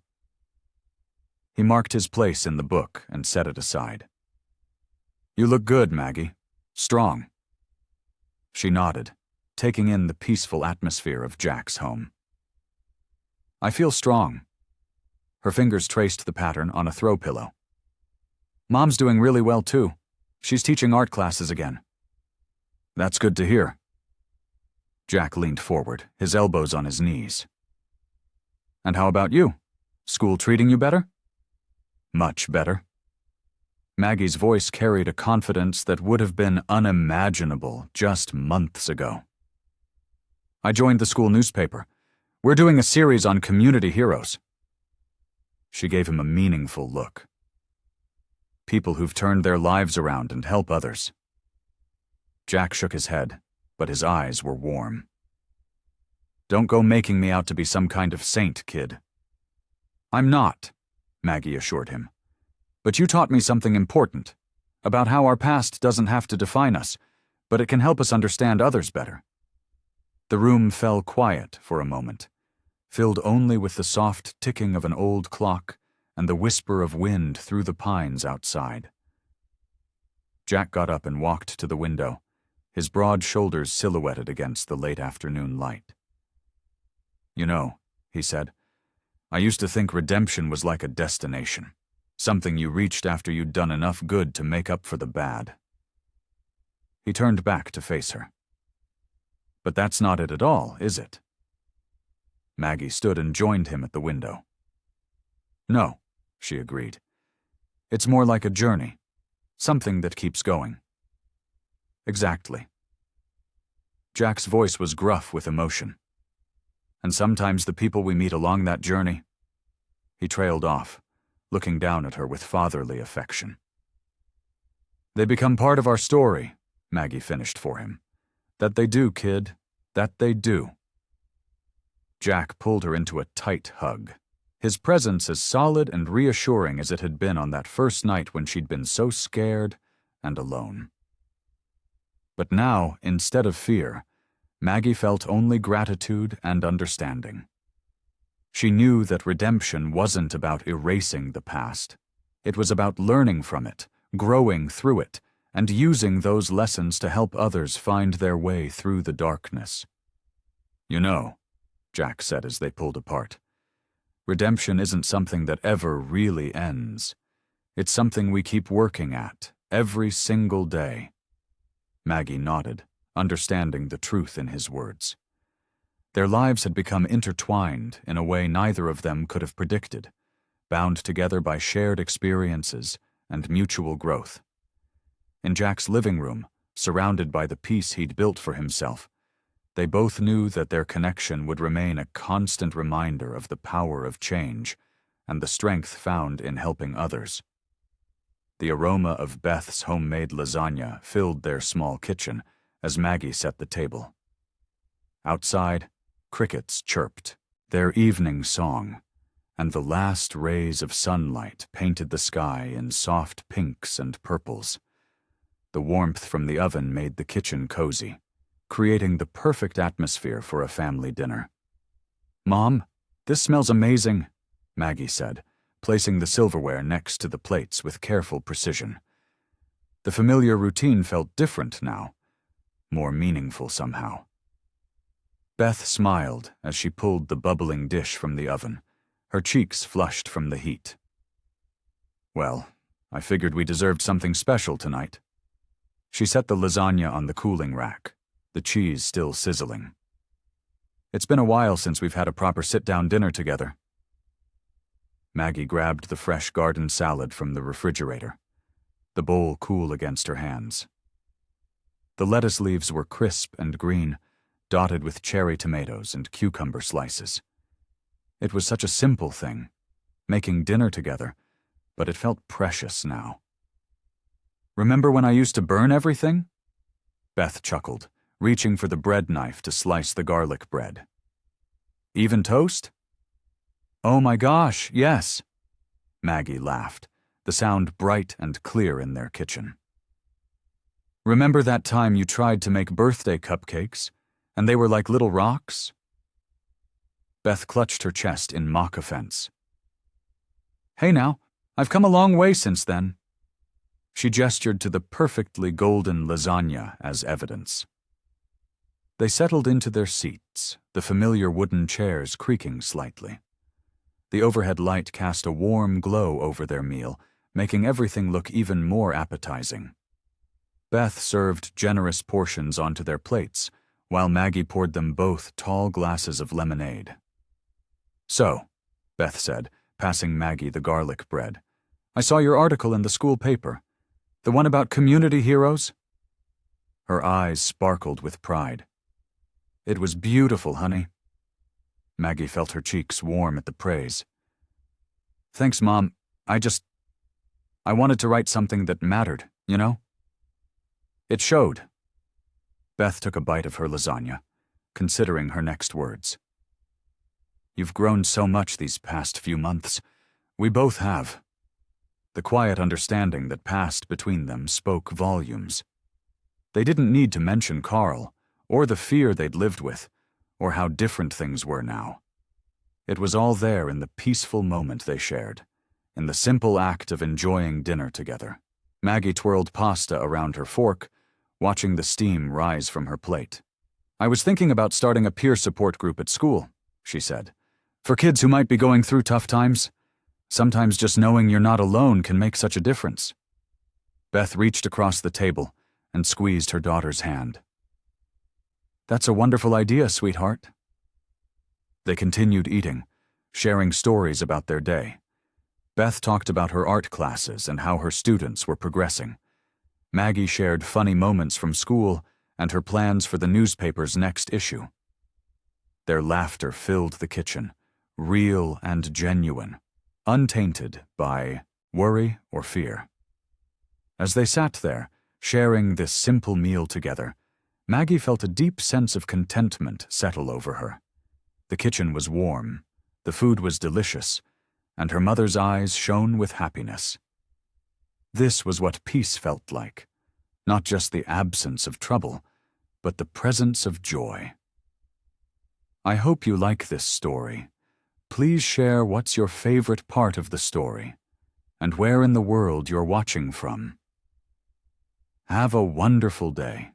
He marked his place in the book and set it aside. "You look good, Maggie. Strong." She nodded, taking in the peaceful atmosphere of Jack's home. "I feel strong." Her fingers traced the pattern on a throw pillow. "Mom's doing really well, too. She's teaching art classes again." "That's good to hear." Jack leaned forward, his elbows on his knees. "And how about you? School treating you better?" "Much better." Maggie's voice carried a confidence that would have been unimaginable just months ago. "I joined the school newspaper. We're doing a series on community heroes." She gave him a meaningful look. "People who've turned their lives around and help others." Jack shook his head, but his eyes were warm. "Don't go making me out to be some kind of saint, kid." "I'm not," Maggie assured him. "But you taught me something important, about how our past doesn't have to define us, but it can help us understand others better." The room fell quiet for a moment, filled only with the soft ticking of an old clock and the whisper of wind through the pines outside. Jack got up and walked to the window, his broad shoulders silhouetted against the late afternoon light. "You know," he said, "I used to think redemption was like a destination, something you reached after you'd done enough good to make up for the bad." He turned back to face her. "But that's not it at all, is it?" Maggie stood and joined him at the window. "No," she agreed. "It's more like a journey, something that keeps going." "Exactly." Jack's voice was gruff with emotion. "And sometimes the people we meet along that journey—" He trailed off, looking down at her with fatherly affection. "They become part of our story," Maggie finished for him. "That they do, kid. That they do." Jack pulled her into a tight hug, his presence as solid and reassuring as it had been on that first night when she'd been so scared and alone. But now, instead of fear, Maggie felt only gratitude and understanding. She knew that redemption wasn't about erasing the past. It was about learning from it, growing through it, and using those lessons to help others find their way through the darkness. "You know," Jack said as they pulled apart, "redemption isn't something that ever really ends. It's something we keep working at, every single day." Maggie nodded, understanding the truth in his words. Their lives had become intertwined in a way neither of them could have predicted, bound together by shared experiences and mutual growth. In Jack's living room, surrounded by the peace he'd built for himself, they both knew that their connection would remain a constant reminder of the power of change and the strength found in helping others. The aroma of Beth's homemade lasagna filled their small kitchen as Maggie set the table. Outside, crickets chirped, their evening song, and the last rays of sunlight painted the sky in soft pinks and purples. The warmth from the oven made the kitchen cozy, creating the perfect atmosphere for a family dinner. "Mom, this smells amazing," Maggie said, placing the silverware next to the plates with careful precision. The familiar routine felt different now, more meaningful somehow. Beth smiled as she pulled the bubbling dish from the oven, her cheeks flushed from the heat. "Well, I figured we deserved something special tonight." She set the lasagna on the cooling rack, the cheese still sizzling. "It's been a while since we've had a proper sit-down dinner together." Maggie grabbed the fresh garden salad from the refrigerator, the bowl cool against her hands. The lettuce leaves were crisp and green, dotted with cherry tomatoes and cucumber slices. It was such a simple thing, making dinner together, but it felt precious now. Remember when I used to burn everything? Beth chuckled, reaching for the bread knife to slice the garlic bread. Even toast? Oh my gosh, yes. Maggie laughed, the sound bright and clear in their kitchen. Remember that time you tried to make birthday cupcakes, and they were like little rocks? Beth clutched her chest in mock offense. Hey now, I've come a long way since then. She gestured to the perfectly golden lasagna as evidence. They settled into their seats, the familiar wooden chairs creaking slightly. The overhead light cast a warm glow over their meal, making everything look even more appetizing. Beth served generous portions onto their plates, while Maggie poured them both tall glasses of lemonade. So, Beth said, passing Maggie the garlic bread, I saw your article in the school paper. The one about community heroes? Her eyes sparkled with pride. It was beautiful, honey. Maggie felt her cheeks warm at the praise. Thanks, Mom. I wanted to write something that mattered, you know? It showed. Beth took a bite of her lasagna, considering her next words. You've grown so much these past few months. We both have. The quiet understanding that passed between them spoke volumes. They didn't need to mention Carl, or the fear they'd lived with, or how different things were now. It was all there in the peaceful moment they shared, in the simple act of enjoying dinner together. Maggie twirled pasta around her fork, watching the steam rise from her plate. I was thinking about starting a peer support group at school, she said, for kids who might be going through tough times. Sometimes just knowing you're not alone can make such a difference. Beth reached across the table and squeezed her daughter's hand. That's a wonderful idea, sweetheart. They continued eating, sharing stories about their day. Beth talked about her art classes and how her students were progressing. Maggie shared funny moments from school and her plans for the newspaper's next issue. Their laughter filled the kitchen, real and genuine, untainted by worry or fear. As they sat there, sharing this simple meal together, Maggie felt a deep sense of contentment settle over her. The kitchen was warm, the food was delicious, and her mother's eyes shone with happiness. This was what peace felt like, not just the absence of trouble, but the presence of joy. I hope you like this story. Please share what's your favorite part of the story, and where in the world you're watching from. Have a wonderful day.